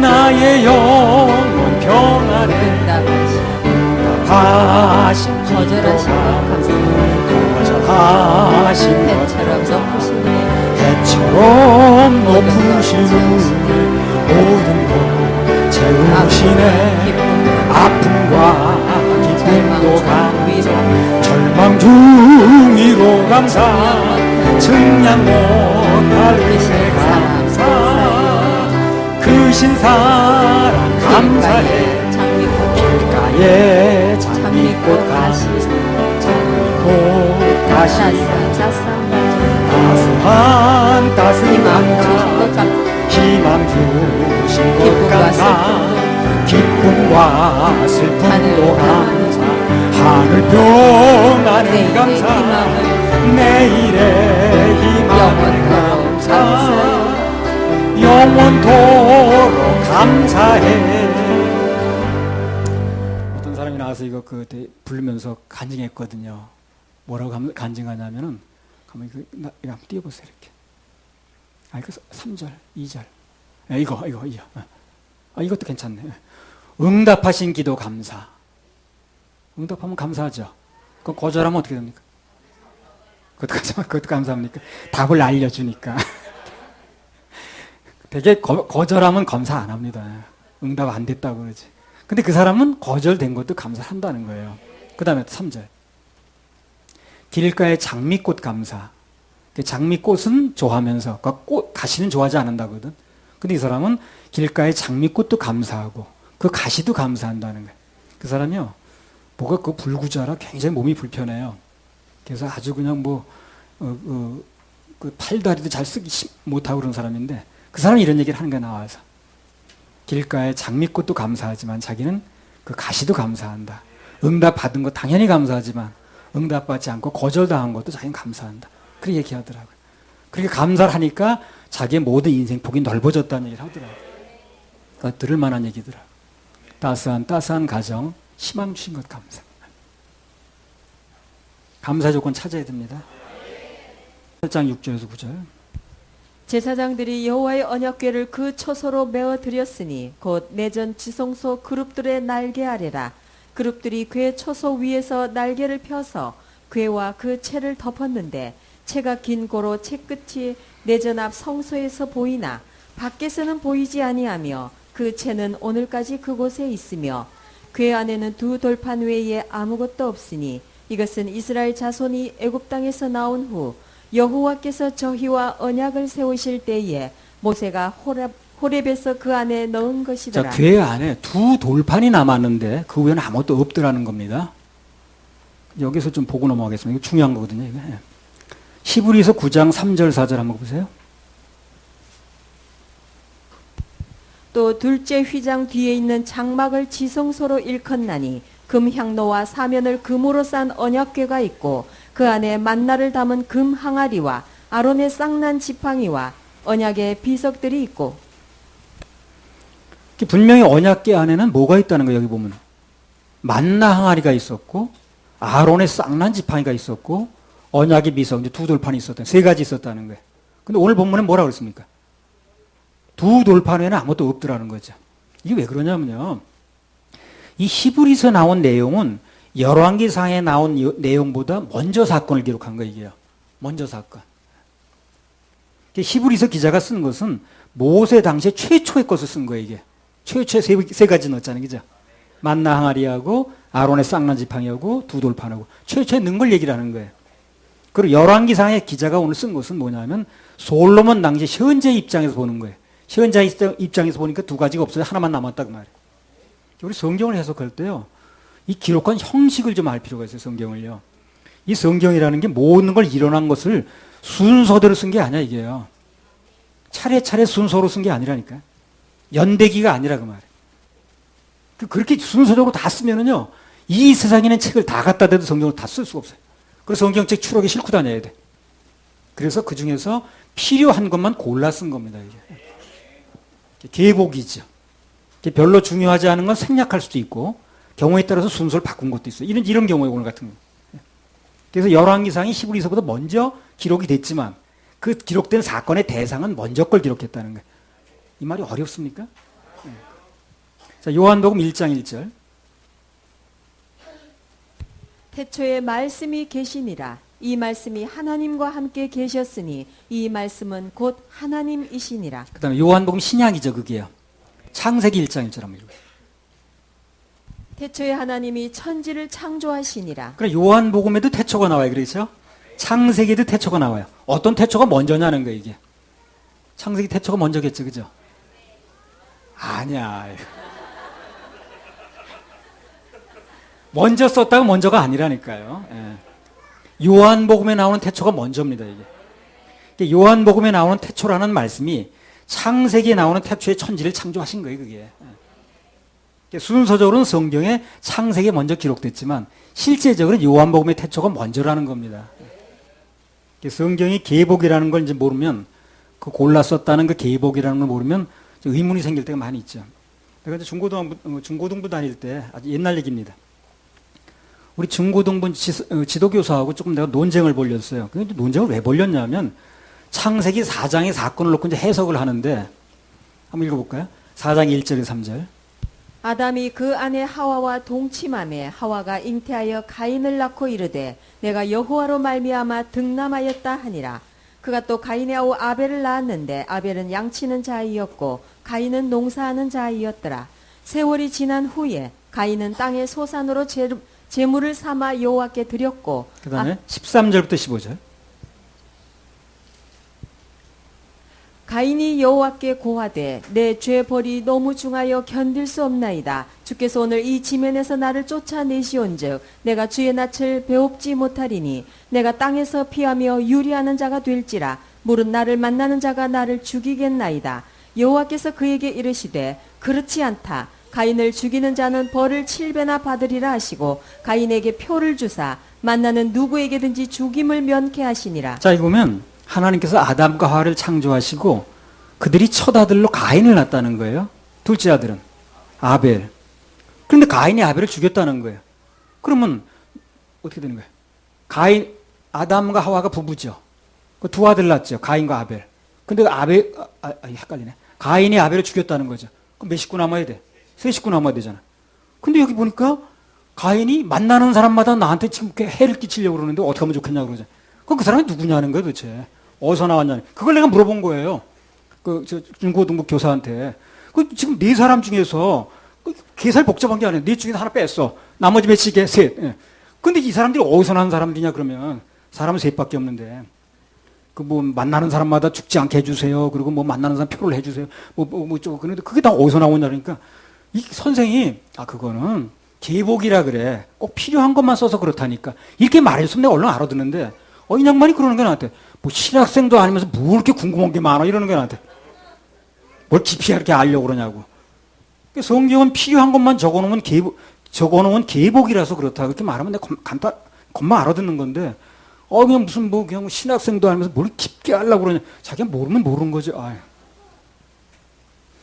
나의 영혼 평안에 응답하신 거절하신 것 감사, 거절하신 해처럼 높으시네. 해처럼 높으신 모든 것 채우시네. 아픔과 기쁨도 감사, 절망 중위로 감사, 증량 못할 은혜 감사, 크신 사랑 감사해. 길가에 장미꽃 감사, 장미꽃 가시 따스한 감사, 희망 주신 것 감사, 기쁨과 슬픔도 감사, 하늘 평안은 감사, 내일의 희망은 감사, 영원토록 감사해. 어떤 사람이 나와서 이거 부르면서 간증했거든요. 뭐라고 간증하냐면은 가만히 이거 한번 띄워보세요. 이렇게. 이거 3절, 2절. 이거. 이것도 괜찮네. 응답하신 기도 감사. 응답하면 감사하죠. 그럼 거절하면 어떻게 됩니까? 그것도 감사합니까? 답을 알려주니까. 되게 거절하면 감사 안 합니다. 응답 안 됐다고 그러지. 근데 그 사람은 거절된 것도 감사한다는 거예요. 그 다음에 3절. 길가에 장미꽃 감사. 장미꽃은 좋아하면서 가시는 좋아하지 않는다거든. 근데 이 사람은 길가에 장미꽃도 감사하고 그 가시도 감사한다는 거예요. 그 사람이요, 뭐가 그 불구자라 굉장히 몸이 불편해요. 그래서 아주 그냥 그 팔다리도 잘 쓰기 못하고 그런 사람인데 그 사람이 이런 얘기를 하는 거야, 나와서. 길가에 장미꽃도 감사하지만 자기는 그 가시도 감사한다. 응답 받은 거 당연히 감사하지만 응답받지 않고 거절당한 것도 자기는 감사한다. 그렇게 얘기하더라고요. 그렇게 감사를 하니까 자기의 모든 인생 폭이 넓어졌다는 얘기를 하더라고요. 그러니까 들을 만한 얘기더라고요. 따스한 가정, 희망 주신 것 감사. 감사 조건 찾아야 됩니다. 8장 6절에서 9절. 제사장들이 여호와의 언약궤를 그 처소로 메어 드렸으니 곧 내전 지성소 그룹들의 날개 아래라. 그룹들이 궤 처소 위에서 날개를 펴서 궤와 그 채를 덮었는데 채가 긴 고로 채 끝이 내 전 앞 성소에서 보이나 밖에서는 보이지 아니하며 그 채는 오늘까지 그곳에 있으며 궤 안에는 두 돌판 외에 아무것도 없으니 이것은 이스라엘 자손이 애굽 땅에서 나온 후 여호와께서 저희와 언약을 세우실 때에 모세가 호렙에서 그 안에 넣은 것이더라. 자, 궤 안에 두 돌판이 남았는데 그 위에는 아무것도 없더라는 겁니다. 여기서 좀 보고 넘어가겠습니다. 이거 중요한 거거든요. 이거. 히브리서 9장 3절 4절 한번 보세요. 또 둘째 휘장 뒤에 있는 장막을 지성소로 일컫나니 금향로와 사면을 금으로 싼 언약궤가 있고 그 안에 만나를 담은 금 항아리와 아론의 쌍난 지팡이와 언약의 비석들이 있고. 분명히 언약궤 안에는 뭐가 있다는 거예요. 여기 보면 만나 항아리가 있었고 아론의 쌍난 지팡이가 있었고 언약의 비석, 이제 두 돌판이 있었다. 세 가지 있었다는 거예요. 근데 오늘 본문은 뭐라고 그랬습니까? 두 돌판 외에는 아무것도 없더라는 거죠. 이게 왜 그러냐면요. 이 히브리서 나온 내용은 열왕기상에 나온 내용보다 먼저 사건을 기록한 거예요. 이게요. 먼저 사건. 히브리서 기자가 쓴 것은 모세 당시에 최초의 것을 쓴 거예요. 이게. 최초의 세 가지 넣었잖아요. 그죠? 만나 항아리하고 아론의 쌍난 지팡이하고 두 돌판하고 최초에 넣은 걸 얘기를 하는 거예요. 그리고 열왕기상의 기자가 오늘 쓴 것은 뭐냐면 솔로몬 당시 현재 입장에서 보는 거예요. 현재 입장에서 보니까 두 가지가 없어요. 하나만 남았다 그 말이에요. 우리 성경을 해석할 때요. 이 기록한 형식을 좀 알 필요가 있어요. 성경을요. 이 성경이라는 게 모든 걸 일어난 것을 순서대로 쓴 게 아니야 이게요. 차례차례 순서로 쓴 게 아니라니까요. 연대기가 아니라 그 말이에요. 그렇게 순서적으로 다 쓰면은요. 이 세상에 있는 책을 다 갖다 대도 성경을 다 쓸 수가 없어요. 그래서 성경책 추록에 싣고 다녀야 돼. 그래서 그 중에서 필요한 것만 골라 쓴 겁니다. 이게. 계복이죠. 별로 중요하지 않은 건 생략할 수도 있고 경우에 따라서 순서를 바꾼 것도 있어요. 이런 경우에 오늘 같은 거. 그래서 열왕기상이 히브리서보다 먼저 기록이 됐지만 그 기록된 사건의 대상은 먼저 걸 기록했다는 거예요. 이 말이 어렵습니까? 자, 요한복음 1장 1절. 태초에 말씀이 계시니라. 이 말씀이 하나님과 함께 계셨으니 이 말씀은 곧 하나님이시니라. 그 다음에 요한복음 신약이죠. 그게요. 창세기 1장 1절 한번 읽어보세요. 태초에 하나님이 천지를 창조하시니라. 그래 요한복음에도 태초가 나와요. 그렇죠? 창세기에도 태초가 나와요. 어떤 태초가 먼저냐는 거예요. 이게. 창세기 태초가 먼저겠죠. 그죠? 아니야. 먼저 썼다가 먼저가 아니라니까요. 예. 요한복음에 나오는 태초가 먼저입니다. 이게. 요한복음에 나오는 태초라는 말씀이 창세기에 나오는 태초의 천지를 창조하신 거예요. 그게. 순서적으로는 성경에 창세기에 먼저 기록됐지만 실제적으로는 요한복음의 태초가 먼저라는 겁니다. 성경이 계복이라는 걸 이제 모르면 그 골라 썼다는 그 계복이라는 걸 모르면 의문이 생길 때가 많이 있죠. 내가 이제 중고등부 다닐 때 아주 옛날 얘기입니다. 우리 중고등부 지도교사하고 조금 내가 논쟁을 벌였어요. 근데 논쟁을 왜 벌였냐면 창세기 4장의 사건을 놓고 이제 해석을 하는데 한번 읽어볼까요? 4장 1절에 3절. 아담이 그 아내 하와와 동침함에 하와가 잉태하여 가인을 낳고 이르되 내가 여호와로 말미암아 득남하였다 하니라. 그가 또 가인의 아우 아벨을 낳았는데 아벨은 양치는 자이었고 가인은 농사하는 자이었더라. 세월이 지난 후에 가인은 땅의 소산으로 제물을 삼아 여호와께 드렸고 그 다음에 13절부터 15절. 가인이 여호와께 고하되 내 죄벌이 너무 중하여 견딜 수 없나이다. 주께서 오늘 이 지면에서 나를 쫓아내시온즉 내가 주의 낯을 배웁지 못하리니 내가 땅에서 피하며 유리하는 자가 될지라. 물은 나를 만나는 자가 나를 죽이겠나이다. 여호와께서 그에게 이르시되 그렇지 않다. 가인을 죽이는 자는 벌을 7배나 받으리라 하시고 가인에게 표를 주사 만나는 누구에게든지 죽임을 면케 하시니라. 자, 이거 보면 하나님께서 아담과 하와를 창조하시고 그들이 첫 아들로 가인을 낳았다는 거예요. 둘째 아들은 아벨. 그런데 가인이 아벨을 죽였다는 거예요. 그러면 어떻게 되는 거예요? 아담과 하와가 부부죠. 그 두 아들 낳았죠. 가인과 아벨. 근데 헷갈리네. 가인이 아벨을 죽였다는 거죠. 그럼 몇 식구 남아야 돼? 세 식구 남아야 되잖아. 근데 여기 보니까 가인이 만나는 사람마다 나한테 지금 해를 끼치려고 그러는데 어떻게 하면 좋겠냐고 그러죠. 그럼 그 사람이 누구냐는 거예요, 도대체. 어디서 나왔냐. 그걸 내가 물어본 거예요. 중고등부 교사한테. 지금 네 사람 중에서 계산이 복잡한 게 아니야. 네 중에서 하나 뺐어. 나머지 몇이게? 셋. 예. 근데 이 사람들이 어디서 난 사람들이냐 그러면 사람은 셋밖에 없는데 만나는 사람마다 죽지 않게 해주세요. 그리고 만나는 사람 표를 해주세요. 그런데 그게 다 어디서 나오냐 그러니까 이 선생이 그거는 계복이라 그래. 꼭 필요한 것만 써서 그렇다니까. 이렇게 말했으면 내가 얼른 알아듣는데 이 양반이 그러는 게 나한테 신학생도 아니면서 뭘 이렇게 궁금한 게 많아 이러는 게 나한테. 뭘 깊이 이렇게 알려고 그러냐고. 성경은 필요한 것만 적어놓으면 계복이라서 그렇다. 그렇게 말하면 내가 금방 알아듣는 건데 그냥 그냥 신학생도 아니면서 뭘 깊게 하려고 그러냐. 자기가 모르면 모르는 거죠.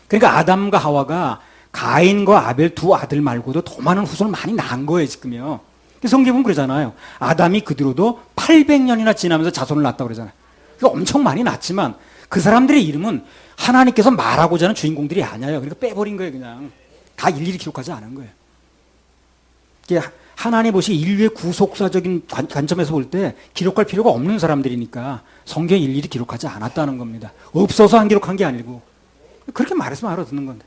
그러니까 아담과 하와가 가인과 아벨 두 아들 말고도 더 많은 후손을 많이 낳은 거예요, 지금요. 성경은 그러잖아요. 아담이 그 뒤로도 800년이나 지나면서 자손을 낳았다고 그러잖아요. 그러니까 엄청 많이 낳았지만 그 사람들의 이름은 하나님께서 말하고자 하는 주인공들이 아니에요. 그러니까 빼버린 거예요, 그냥. 다 일일이 기록하지 않은 거예요. 하나님 보시 인류의 구속사적인 관점에서 볼 때 기록할 필요가 없는 사람들이니까 성경에 일일이 기록하지 않았다는 겁니다. 없어서 안 기록한 게 아니고. 그렇게 말했으면 알아듣는 건데.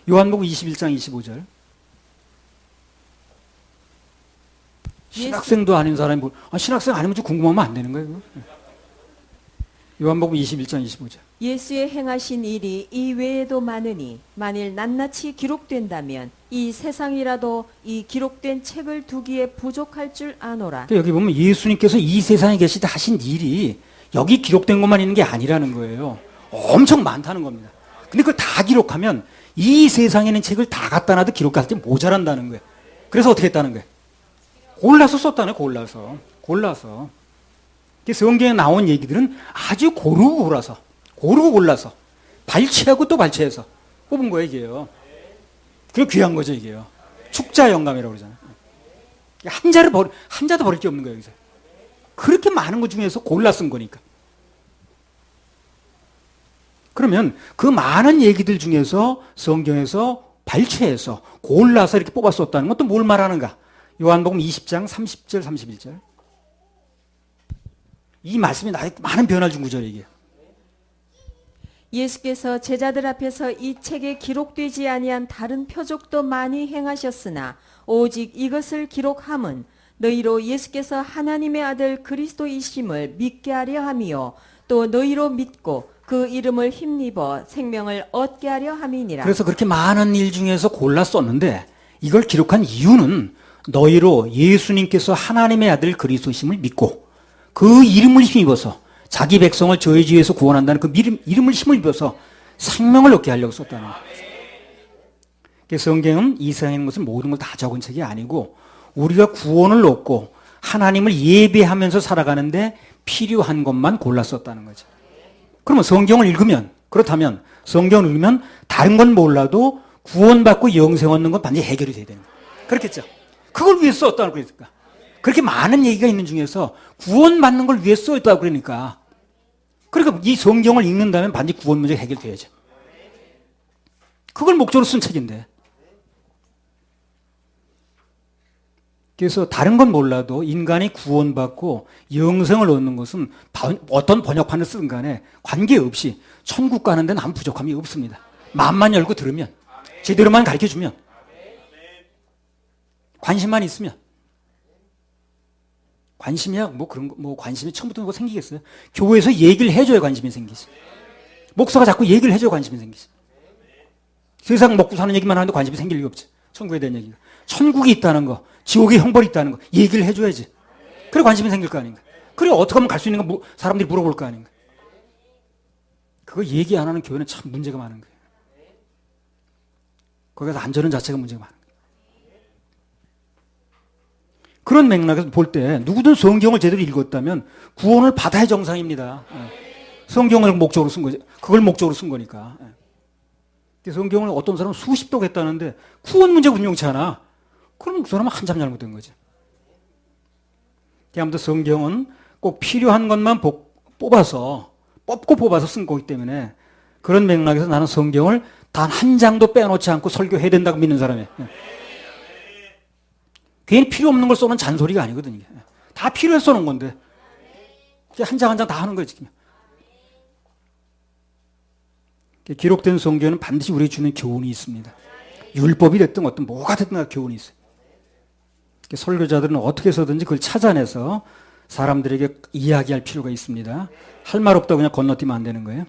요한복음 21장 25절. 신학생도 아닌 사람이 신학생 아니면 좀 궁금하면 안 되는 거예요. 요한복음 21장 25절. 예수의 행하신 일이 이 외에도 많으니 만일 낱낱이 기록된다면 이 세상이라도 이 기록된 책을 두기에 부족할 줄 아노라. 여기 보면 예수님께서 이 세상에 계시다 하신 일이 여기 기록된 것만 있는 게 아니라는 거예요. 엄청 많다는 겁니다. 근데 그걸 다 기록하면 이 세상에 있는 책을 다 갖다 놔도 기록할 때 모자란다는 거예요. 그래서 어떻게 했다는 거예요? 골라서 썼다네, 골라서. 성경에 나온 얘기들은 아주 고르고 골라서 발췌하고 또 발췌해서 뽑은 거예요, 이게요. 그게 귀한 거죠, 이게요. 축자 영감이라고 그러잖아요. 한 자도 버릴 게 없는 거예요, 여기서. 그렇게 많은 것 중에서 골라 쓴 거니까. 그러면 그 많은 얘기들 중에서 성경에서 발췌해서 골라서 이렇게 뽑았었다는 것도 뭘 말하는가? 요한복음 20장 30절 31절. 이 말씀이 나에게 많은 변화를 준 구절이에요, 이게. 예수께서 제자들 앞에서 이 책에 기록되지 아니한 다른 표적도 많이 행하셨으나 오직 이것을 기록함은 너희로 예수께서 하나님의 아들 그리스도이심을 믿게 하려 함이요 또 너희로 믿고 그 이름을 힘입어 생명을 얻게 하려 함이니라. 그래서 그렇게 많은 일 중에서 골라 썼는데 이걸 기록한 이유는 너희로 예수님께서 하나님의 아들 그리스도이심을 믿고 그 이름을 힘입어서 자기 백성을 저희 주에서 구원한다는 그 이름을 힘을 입어서 생명을 얻게 하려고 썼다는 거예요. 성경은 이 세상에 있는 것을 모든 걸 다 적은 책이 아니고 우리가 구원을 얻고 하나님을 예배하면서 살아가는데 필요한 것만 골라 썼다는 거죠. 그러면 그렇다면 성경을 읽으면 다른 건 몰라도 구원받고 영생 얻는 건 반드시 해결이 돼야 되는 거예요. 그렇겠죠? 그걸 위해 썼다고 그러니까. 그렇게 많은 얘기가 있는 중에서 구원받는 걸 위해 써있다고 그러니까. 그러니까 이 성경을 읽는다면 반드시 구원 문제가 해결돼야죠. 그걸 목적으로 쓴 책인데. 그래서 다른 건 몰라도 인간이 구원받고 영생을 얻는 것은 어떤 번역판을 쓰든 간에 관계없이 천국 가는 데는 아무 부족함이 없습니다. 마음만 열고 들으면, 제대로만 가르쳐주면, 관심만 있으면. 관심이야? 관심이 처음부터 생기겠어요? 교회에서 얘기를 해줘야 관심이 생기지. 목사가 자꾸 얘기를 해줘야 관심이 생기지. 세상 먹고 사는 얘기만 하는데 관심이 생길 리가 없지. 천국에 대한 얘기가. 천국이 있다는 거, 지옥에 형벌이 있다는 거, 얘기를 해줘야지. 그래 관심이 생길 거 아닌가. 그래 어떻게 하면 갈 수 있는가 사람들이 물어볼 거 아닌가. 그거 얘기 안 하는 교회는 참 문제가 많은 거예요. 거기서 안 저는 자체가 문제가 많은 거예요. 그런 맥락에서 볼 때 누구든 성경을 제대로 읽었다면 구원을 받아야 정상입니다. 성경을 목적으로 쓴 거죠. 그걸 목적으로 쓴 거니까. 성경을 어떤 사람은 수십 독 했다는데 구원 문제가 분명치 않아. 그럼 그 사람은 한참 잘못된 거지. 아무튼 성경은 꼭 필요한 것만 뽑고 뽑아서 쓴 거기 때문에 그런 맥락에서 나는 성경을 단 한 장도 빼놓지 않고 설교해야 된다고 믿는 사람이에요. 괜히 필요 없는 걸 써는 잔소리가 아니거든요. 다 필요해서 써는 건데 한 장 한 장 다 하는 거예요 지금. 기록된 성경에는 반드시 우리에게 주는 교훈이 있습니다. 율법이 됐든 어떤 뭐가 됐든 교훈이 있어요. 설교자들은 어떻게 해서든지 그걸 찾아내서 사람들에게 이야기할 필요가 있습니다. 할 말 없다고 그냥 건너뛰면 안 되는 거예요.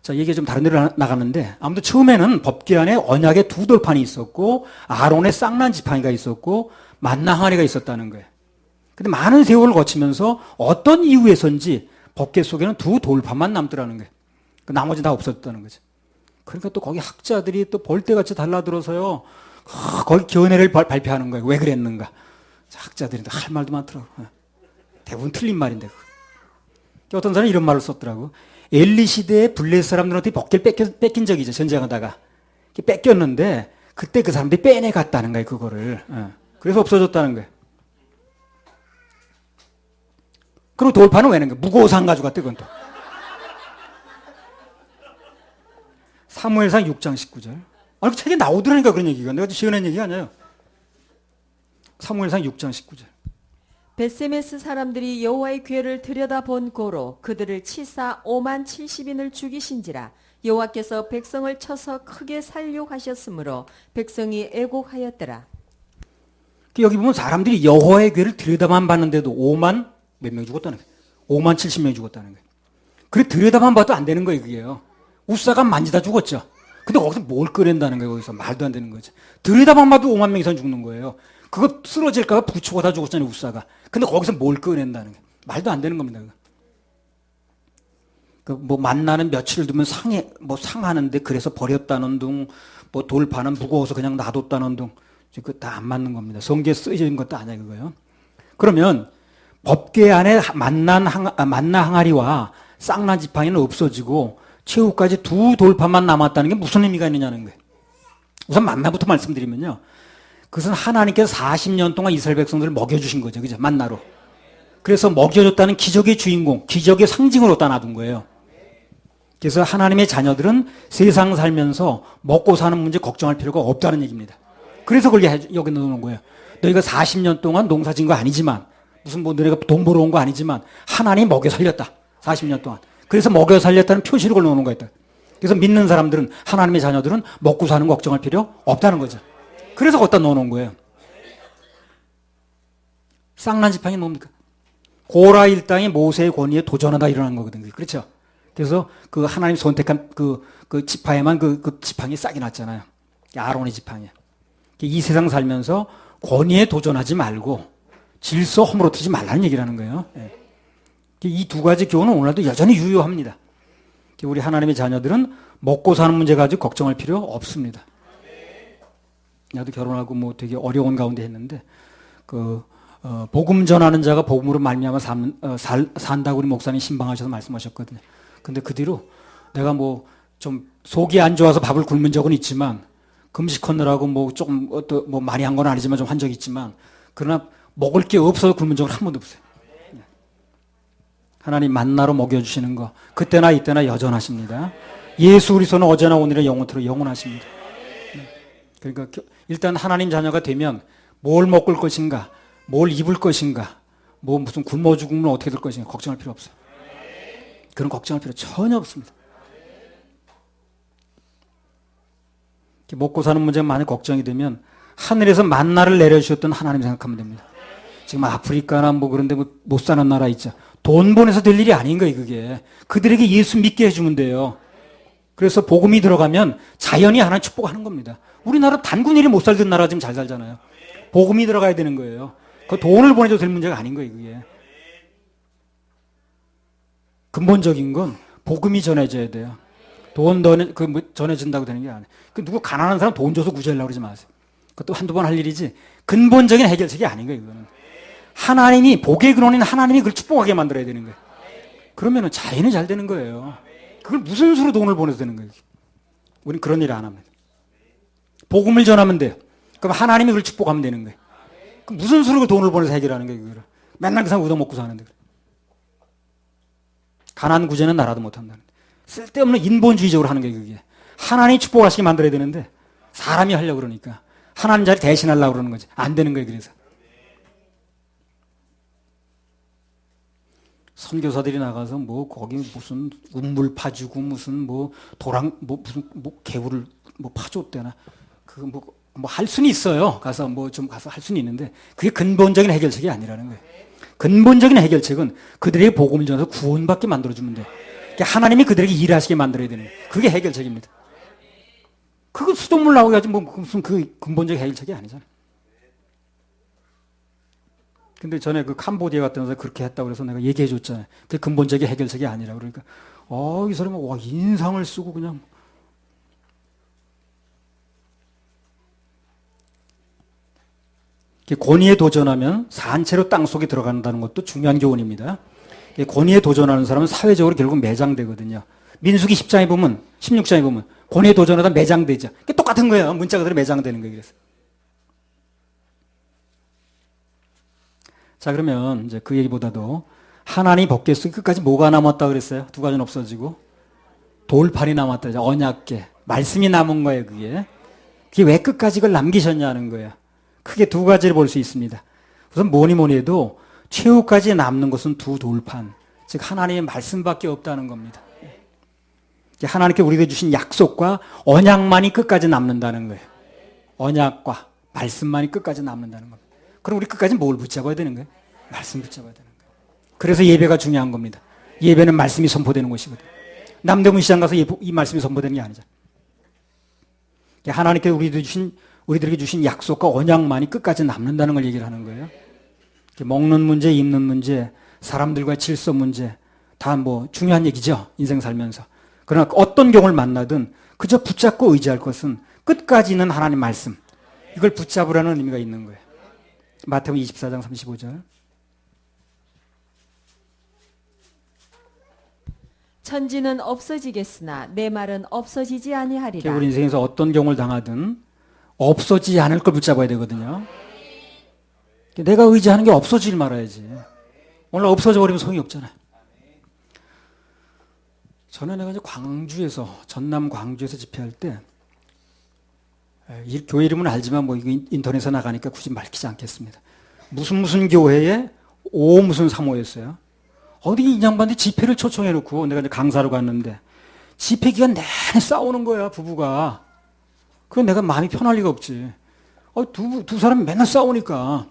자, 얘기가 좀 다른 데로 나가는데, 아무튼 처음에는 법궤 안에 언약의 두 돌판이 있었고, 아론의 쌍난 지팡이가 있었고, 만나 항아리가 있었다는 거예요. 근데 많은 세월을 거치면서 어떤 이유에서인지 법궤 속에는 두 돌판만 남더라는 거예요. 나머지 다 없어졌다는 거죠. 그러니까 또 거기 학자들이 또 벌떼같이 달라들어서요, 거기 견해를 발표하는 거예요. 왜 그랬는가. 학자들이 할 말도 많더라고요. 대부분 틀린 말인데. 어떤 사람이 이런 말을 썼더라고. 엘리 시대에 블레 사람들한테 법궤를 뺏긴 적이 있죠. 전쟁하다가. 뺏겼는데 그때 그 사람들이 빼내갔다는 거예요. 그거를. 그래서 없어졌다는 거예요. 그리고 돌판은 왜 낸 거예요? 무거워서 안 가져갔대. 그건 또. 사무엘상 6장 19절. 그 책에 나오더라니까 그런 얘기가. 내가 지어낸 얘기가 아니에요. 사무엘상 6장 19절. 베세메스 사람들이 여호와의 궤를 들여다본 고로 그들을 치사 5만 70인을 죽이신지라. 여호와께서 백성을 쳐서 크게 살육하셨으므로 백성이 애곡하였더라. 여기 보면 사람들이 여호와의 궤를 들여다만 봤는데도 5만 몇 명 죽었다는 거예요. 5만 70명이 죽었다는 거예요. 그래 들여다만 봐도 안 되는 거예요. 그게요. 우사가 만지다 죽었죠. 근데 거기서 뭘 꺼낸다는 거예요. 거기서 말도 안 되는 거죠. 들여다만 봐도 5만 명 이상 죽는 거예요. 그거 쓰러질까 봐 부추고 다 죽었잖아요. 우사가. 근데 거기서 뭘 꺼낸다는 거예요. 말도 안 되는 겁니다. 뭐 만나는 며칠을 두면 상하는데 그래서 버렸다는 둥, 뭐 돌파는 무거워서 그냥 놔뒀다는 둥, 그거 다 안 맞는 겁니다. 성경에 쓰여져 있는 것도 아니야 그거요. 그러면 법궤 안에 만나 항아리와 쌍난 지팡이는 없어지고 최후까지 두 돌판만 남았다는 게 무슨 의미가 있느냐는 거예요. 우선 만나부터 말씀드리면요. 그것은 하나님께서 40년 동안 이스라엘 백성들을 먹여주신 거죠. 그죠? 만나로. 그래서 먹여줬다는 기적의 주인공, 기적의 상징으로 따놔둔 거예요. 그래서 하나님의 자녀들은 세상 살면서 먹고 사는 문제 걱정할 필요가 없다는 얘기입니다. 그래서 그걸 여기 넣어놓은 거예요. 너희가 40년 동안 농사 지은 거 아니지만, 무슨 뭐 너희가 돈 벌어온 거 아니지만, 하나님이 먹여 살렸다. 40년 동안. 그래서 먹여 살렸다는 표시를 걸어놓는 거였다. 그래서 믿는 사람들은, 하나님의 자녀들은 먹고 사는 거 걱정할 필요 없다는 거죠. 그래서 거기다 넣어놓은 거예요. 쌍난 지팡이 뭡니까? 고라 일당이 모세의 권위에 도전하다 일어난 거거든요. 그렇죠? 그래서 그 하나님 선택한 그 지파에만 그 지팡이 싹이 났잖아요. 아론의 지팡이. 이 세상 살면서 권위에 도전하지 말고 질서 허물어뜨리지 말라는 얘기라는 거예요. 이 두 가지 교훈은 오늘도 여전히 유효합니다. 우리 하나님의 자녀들은 먹고 사는 문제 가지고 걱정할 필요 없습니다. 나도 결혼하고 뭐 되게 어려운 가운데 했는데 복음 전하는 자가 복음으로 말미암아 산다고 우리 목사님 신방하셔서 말씀하셨거든요. 근데 그 뒤로 내가 뭐 좀 속이 안 좋아서 밥을 굶은 적은 있지만 금식하느라고 뭐 조금 뭐 많이 한 건 아니지만 좀 한 적이 있지만 그러나 먹을 게 없어서 굶은 적은 한 번도 없어요. 하나님 만나로 먹여주시는 거 그때나 이때나 여전하십니다. 예수 그리스도는 어제나 오늘의 영원토록 영원하십니다. 그러니까 일단 하나님 자녀가 되면 뭘 먹을 것인가, 뭘 입을 것인가, 뭐 무슨 굶어 죽으면 어떻게 될 것인가 걱정할 필요 없어요. 그런 걱정할 필요 전혀 없습니다. 먹고 사는 문제가 많이 걱정이 되면 하늘에서 만나를 내려주셨던 하나님 생각하면 됩니다. 지금 아프리카나 뭐 그런데 못 사는 나라 있죠. 돈 보내서 될 일이 아닌 거예요, 그게. 그들에게 예수 믿게 해주면 돼요. 그래서 복음이 들어가면 자연히 하나님 축복하는 겁니다. 우리나라 단군일이 못 살던 나라 지금 잘 살잖아요. 복음이 들어가야 되는 거예요. 그 돈을 보내도 될 문제가 아닌 거예요, 그게. 근본적인 건 복음이 전해져야 돼요. 돈 전해진다고 되는 게 아니에요. 누구 가난한 사람 돈 줘서 구제하려고 그러지 마세요. 그것도 한두 번 할 일이지 근본적인 해결책이 아닌 거예요, 그거는. 하나님이, 복의 근원인 하나님이 그걸 축복하게 만들어야 되는 거예요. 그러면은 자연히 잘 되는 거예요. 그걸 무슨 수로 돈을 보내서 되는 거예요. 우리는 그런 일을 안 합니다. 복음을 전하면 돼요. 그럼 하나님이 그걸 축복하면 되는 거예요. 그럼 무슨 수로 그 돈을 보내서 해결하는 거예요, 그거를. 맨날 그 사람 얻어먹고 사는데. 가난 구제는 나라도 못한다는 거예요. 쓸데없는 인본주의적으로 하는 게 그게. 하나님이 축복하시게 만들어야 되는데 사람이 하려고 그러니까 하나님 자리 대신하려고 그러는 거지. 안 되는 거예요, 그래서. 선교사들이 나가서 뭐 거기 무슨 운물 파주고 무슨 뭐 도랑 뭐 무슨 뭐 개울을 뭐 파줬대나 그 뭐 할 수는 있어요. 가서 뭐 좀 가서 할 수는 있는데 그게 근본적인 해결책이 아니라는 거예요. 근본적인 해결책은 그들에게 복음을 전해서 구원받게 만들어주면 돼. 그러니까 하나님이 그들에게 일하시게 만들어야 되는 거예요. 그게 해결책입니다. 그거 수돗물 나오게 하지 뭐 무슨 그 근본적인 해결책이 아니잖아요. 근데 전에 그 캄보디아 갔다 와서 그렇게 했다고 그래서 내가 얘기해 줬잖아요. 그게 근본적인 해결책이 아니라 그러니까 이 사람은 와 인상을 쓰고 그냥 권위에 도전하면 산채로 땅속에 들어간다는 것도 중요한 교훈입니다. 권위에 도전하는 사람은 사회적으로 결국 매장되거든요. 민수기 10장에 보면 16장에 보면 권위에 도전하다 매장되죠. 똑같은 거예요. 문자 그대로 매장되는 거예요. 그래서. 자, 그러면 이제 그 얘기보다도 하나님 법궤 속에 끝까지 뭐가 남았다 그랬어요? 두 가지는 없어지고 돌판이 남았다. 언약궤. 말씀이 남은 거예요, 그게. 그게 왜 끝까지 그걸 남기셨냐는 거예요. 크게 두 가지를 볼 수 있습니다. 우선 뭐니 해도 최후까지 남는 것은 두 돌판. 즉 하나님의 말씀밖에 없다는 겁니다. 하나님께 우리에게 주신 약속과 언약만이 끝까지 남는다는 거예요. 언약과 말씀만이 끝까지 남는다는 겁니다. 그럼 우리 끝까지 뭘 붙잡아야 되는 거예요? 말씀 붙잡아야 되는 거예요. 그래서 예배가 중요한 겁니다. 예배는 말씀이 선포되는 것이거든요. 남대문 시장 가서 이 말씀이 선포되는 게 아니잖아요. 하나님께 우리들에게 주신 약속과 언약만이 끝까지 남는다는 걸 얘기를 하는 거예요. 먹는 문제, 입는 문제, 사람들과의 질서 문제 다 뭐 중요한 얘기죠. 인생 살면서. 그러나 어떤 경우를 만나든 그저 붙잡고 의지할 것은 끝까지 있는 하나님 말씀. 이걸 붙잡으라는 의미가 있는 거예요. 마태복음 24장 35절. 천지는 없어지겠으나 내 말은 없어지지 아니하리라. 우리 인생에서 어떤 경우를 당하든 없어지지 않을 걸 붙잡아야 되거든요. 내가 의지하는 게 없어지지 말아야지. 오늘 없어져 버리면 소용이 없잖아요. 전에 내가 이제 전남 광주에서 집회할 때, 교회 이름은 알지만 뭐 인터넷에 나가니까 굳이 밝히지 않겠습니다. 무슨 교회에 무슨 사모였어요. 어디 이 양반들이 집회를 초청해놓고 내가 이제 강사로 갔는데 집회 기간 내내 싸우는 거야, 부부가. 그건 내가 마음이 편할 리가 없지. 두 사람이 맨날 싸우니까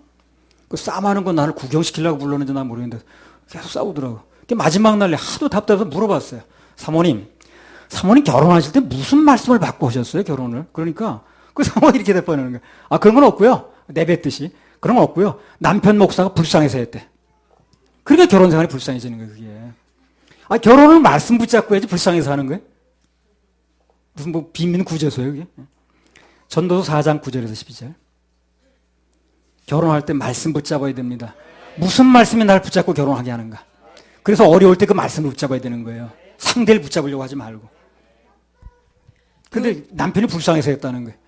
그 싸움하는 건 나를 구경시키려고 불렀는지 난 모르겠는데 계속 싸우더라고. 마지막 날에 하도 답답해서 물어봤어요. 사모님 결혼하실 때 무슨 말씀을 받고 오셨어요, 결혼을? 그러니까 그 사모가 이렇게 대답하는 거야. 그런 건 없고요. 내뱉듯이. 그런 건 없고요. 남편 목사가 불쌍해서 했대. 그러니까 결혼 생활이 불쌍해지는 거예요, 그게. 결혼은 말씀 붙잡고 해야지 불쌍해서 하는 거예요? 무슨 뭐 빈민 구제소예요, 그게? 전도서 4장 9절에서 12절. 결혼할 때 말씀 붙잡아야 됩니다. 무슨 말씀이 나를 붙잡고 결혼하게 하는가? 그래서 어려울 때 그 말씀을 붙잡아야 되는 거예요. 상대를 붙잡으려고 하지 말고. 근데 남편이 불쌍해서 했다는 거예요.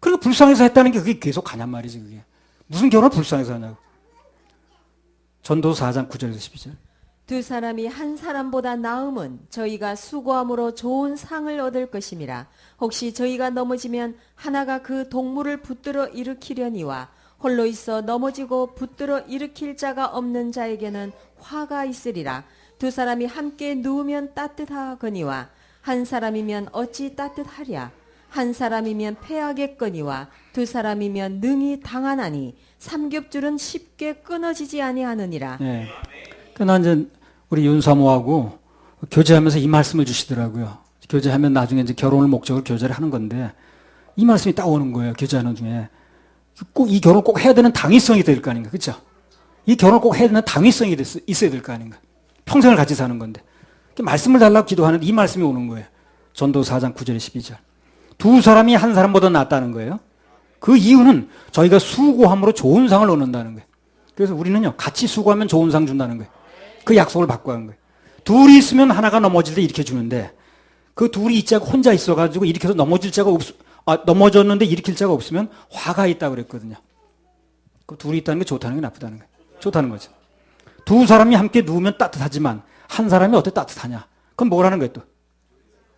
그러니까 불쌍해서 했다는 게 그게 계속 가냔 말이지, 그게. 무슨 결혼을 불쌍해서 하냐고. 전도서 4장 9절에서 12절. 두 사람이 한 사람보다 나음은 저희가 수고함으로 좋은 상을 얻을 것임이라. 혹시 저희가 넘어지면 하나가 그 동물을 붙들어 일으키려니와 홀로 있어 넘어지고 붙들어 일으킬 자가 없는 자에게는 화가 있으리라. 두 사람이 함께 누우면 따뜻하거니와 한 사람이면 어찌 따뜻하랴. 한 사람이면 패하겠거니와 두 사람이면 능히 당하나니 삼겹줄은 쉽게 끊어지지 아니하느니라. 네. 그러나 이제 우리 윤사모하고 교제하면서 이 말씀을 주시더라고요. 교제하면 나중에 이제 결혼을 목적으로 교제를 하는 건데 이 말씀이 딱 오는 거예요. 교제하는 중에 꼭 이 결혼 꼭 해야 되는 당위성이 될 거 아닌가, 그렇죠? 이 결혼 꼭 해야 되는 당위성이 있어야 될 거 아닌가. 평생을 같이 사는 건데 말씀을 달라고 기도하는데 이 말씀이 오는 거예요. 전도서 4장 9절에 12절. 두 사람이 한 사람보다 낫다는 거예요. 그 이유는 저희가 수고함으로 좋은 상을 얻는다는 거예요. 그래서 우리는요, 같이 수고하면 좋은 상 준다는 거예요. 그 약속을 받고 한 거예요. 둘이 있으면 하나가 넘어질 때 일으켜 주는데 그 둘이 있자고 혼자 있어가지고 일으켜서 넘어졌는데 일으킬 자가 없으면 화가 있다고 그랬거든요. 그 둘이 있다는 게 좋다는 게 나쁘다는 거예요. 좋다는 거죠. 두 사람이 함께 누우면 따뜻하지만 한 사람이 어떻게 따뜻하냐? 그건 뭐라는 거예요, 또?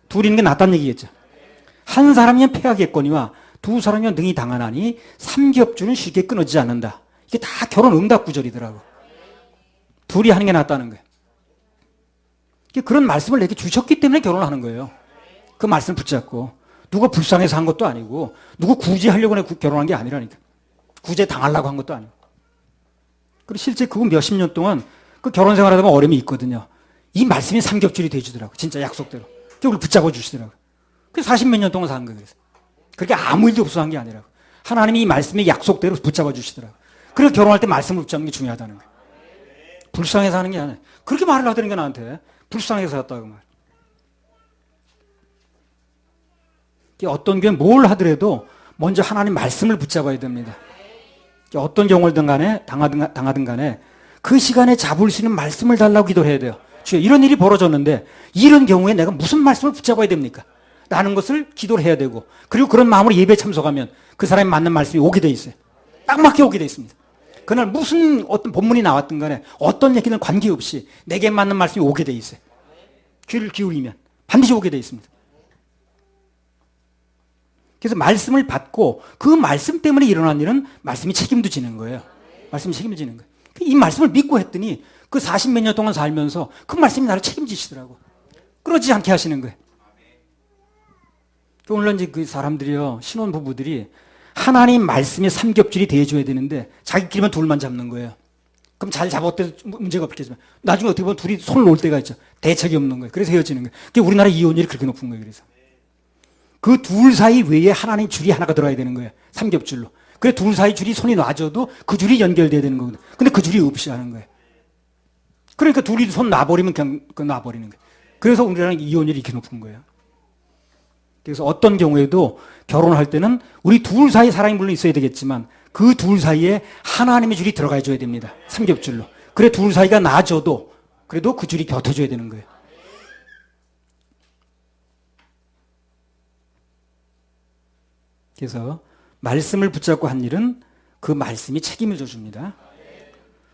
둘이 있는 게 낫다는 얘기겠죠. 한 사람이면 패하겠거니와 두 사람이면 능히 당하나니 삼겹줄은 쉽게 끊어지지 않는다. 이게 다 결혼 응답 구절이더라고. 둘이 하는 게 낫다는 거예요. 그런 말씀을 내게 주셨기 때문에 결혼을 하는 거예요. 그 말씀을 붙잡고. 누가 불쌍해서 한 것도 아니고, 누구 구제하려고 결혼한 게 아니라니까. 구제 당하려고 한 것도 아니고. 그리고 실제 그거 몇십 년 동안 그 결혼 생활하다 보면 어려움이 있거든요. 이 말씀이 삼겹줄이 돼주더라고. 진짜 약속대로. 그걸 붙잡아 주시더라고. 그래서 40몇 년 동안 산 거예요. 그래서. 그렇게 아무 일도 없어 한 게 아니라고. 하나님이 이 말씀의 약속대로 붙잡아 주시더라고. 그래서 결혼할 때 말씀을 붙잡는 게 중요하다는 거예요. 불쌍해서 하는 게 아니에요. 그렇게 말을 하더니 나한테. 불쌍해서 했다고 말. 어떤 교회 뭘 하더라도 먼저 하나님 말씀을 붙잡아야 됩니다. 어떤 경우든 간에 당하든 간에 그 시간에 잡을 수 있는 말씀을 달라고 기도를 해야 돼요. 주여, 이런 일이 벌어졌는데 이런 경우에 내가 무슨 말씀을 붙잡아야 됩니까? 라는 것을 기도를 해야 되고, 그리고 그런 마음으로 예배에 참석하면 그 사람이 맞는 말씀이 오게 돼 있어요. 딱 맞게 오게 돼 있습니다. 그날 무슨 어떤 본문이 나왔든 간에 어떤 얘기는 관계없이 내게 맞는 말씀이 오게 돼 있어요. 귀를 기울이면 반드시 오게 돼 있습니다. 그래서 말씀을 받고 그 말씀 때문에 일어난 일은 말씀이 책임도 지는 거예요. 말씀이 책임을 지는 거예요. 이 말씀을 믿고 했더니 그 40몇 년 동안 살면서 그 말씀이 나를 책임지시더라고. 끊어지지 않게 하시는 거예요. 오늘날 이제 그 사람들이요, 신혼부부들이 하나님 말씀의 삼겹줄이 되어줘야 되는데 자기끼리만 둘만 잡는 거예요. 그럼 잘 잡았대도 문제가 없겠지만 나중에 어떻게 보면 둘이 손을 놓을 때가 있죠. 대책이 없는 거예요. 그래서 헤어지는 거예요. 그게 우리나라 이혼율이 그렇게 높은 거예요. 그래서 그 둘 사이 외에 하나님 줄이 하나가 들어야 되는 거예요. 삼겹줄로. 그래 둘 사이 줄이 손이 놔줘도 그 줄이 연결돼야 되는 거거든요. 근데 그 줄이 없이 하는 거예요. 그러니까 둘이 손 놔버리면 그냥 놔버리는 거예요. 그래서 우리나라 이혼율이 이렇게 높은 거예요. 그래서 어떤 경우에도 결혼할 때는 우리 둘 사이 사랑이 물론 있어야 되겠지만 그 둘 사이에 하나님의 줄이 들어가 줘야 됩니다. 삼겹줄로. 그래 둘 사이가 나아져도 그래도 그 줄이 곁어줘야 되는 거예요. 그래서 말씀을 붙잡고 한 일은 그 말씀이 책임을 져줍니다.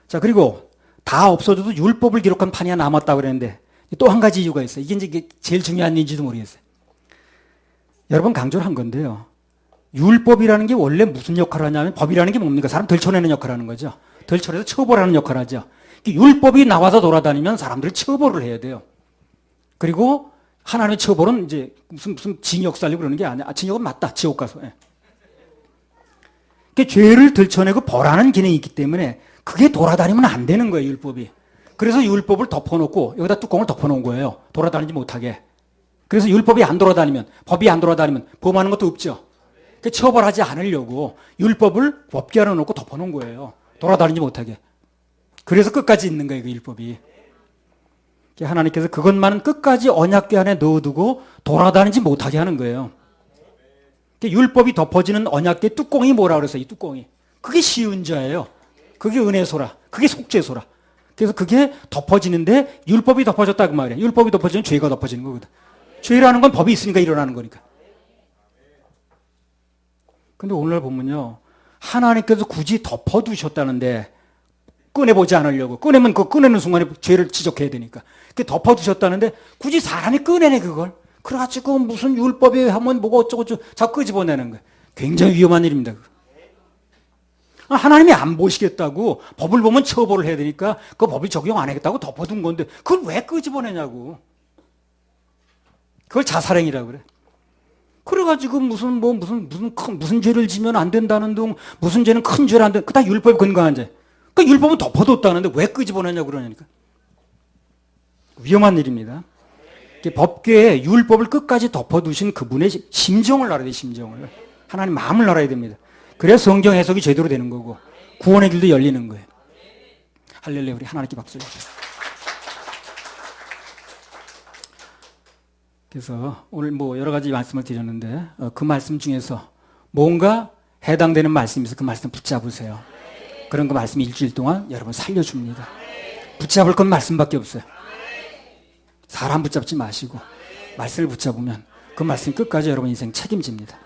자, 그리고 다 없어져도 율법을 기록한 판이 하나 남았다고 그랬는데 또 한 가지 이유가 있어요. 이게 이제 제일 중요한 일인지도 모르겠어요. 여러 번 강조를 한 건데요. 율법이라는 게 원래 무슨 역할을 하냐면, 법이라는 게 뭡니까? 사람 덜쳐내는 역할을 하는 거죠. 덜쳐내서 처벌하는 역할을 하죠. 율법이 나와서 돌아다니면 사람들이 처벌을 해야 돼요. 그리고 하나님의 처벌은 이제 무슨 징역 살리고 그러는 게 아니야. 징역은 맞다. 지옥 가서. 예. 그러니까 죄를 들춰내고 벌하는 기능이 있기 때문에 그게 돌아다니면 안 되는 거예요, 율법이. 그래서 율법을 덮어놓고 여기다 뚜껑을 덮어놓은 거예요. 돌아다니지 못하게. 그래서 율법이 안 돌아다니면, 법이 안 돌아다니면 범하는 것도 없죠. 그러니까 처벌하지 않으려고 율법을 법궤 안에 놓고 덮어놓은 거예요. 돌아다니지 못하게. 그래서 끝까지 있는 거예요, 그 율법이. 하나님께서 그것만은 끝까지 언약궤 안에 넣어두고 돌아다니지 못하게 하는 거예요. 율법이 덮어지는 언약궤 뚜껑이 뭐라 그랬어요, 이 뚜껑이. 그게 시은자예요. 그게 은혜소라. 그게 속죄소라. 그래서 그게 덮어지는데 율법이 덮어졌다 그 말이에요. 율법이 덮어지면 죄가 덮어지는 거거든. 죄라는 건 법이 있으니까 일어나는 거니까. 근데 오늘 보면요, 하나님께서 굳이 덮어두셨다는데 꺼내보지 않으려고. 꺼내면 그 꺼내는 순간에 죄를 지적해야 되니까. 그 덮어두셨다는데 굳이 사람이 꺼내네 그걸. 그래가지고 무슨 율법에 하면 뭐가 어쩌고저쩌고 자꾸 끄집어내는 거예요. 굉장히 위험한 일입니다. 하나님이 안 보시겠다고 법을 보면 처벌을 해야 되니까 그 법을 적용 안 하겠다고 덮어둔 건데 그걸 왜 끄집어내냐고. 그걸 자살행위라고 그래. 그래가지고 무슨 죄를 지면 안 된다는 둥, 무슨 죄는 큰 죄를 안 돼. 그다 율법에 근거한 죄. 그 율법은 덮어뒀다는데 왜 끄집어내냐고 그러냐니까. 위험한 일입니다. 법궤에 율법을 끝까지 덮어두신 그분의 심정을 알아야 돼요, 심정을. 하나님 마음을 알아야 됩니다. 그래야 성경 해석이 제대로 되는 거고 구원의 길도 열리는 거예요. 할렐루야, 우리 하나님께 박수 주세요. 그래서 오늘 뭐 여러 가지 말씀을 드렸는데 그 말씀 중에서 뭔가 해당되는 말씀이 있어서 그 말씀 붙잡으세요. 그런 그 말씀이 일주일 동안 여러분 살려줍니다. 붙잡을 건 말씀밖에 없어요. 사람 붙잡지 마시고 말씀을 붙잡으면 그 말씀이 끝까지 여러분 인생 책임집니다.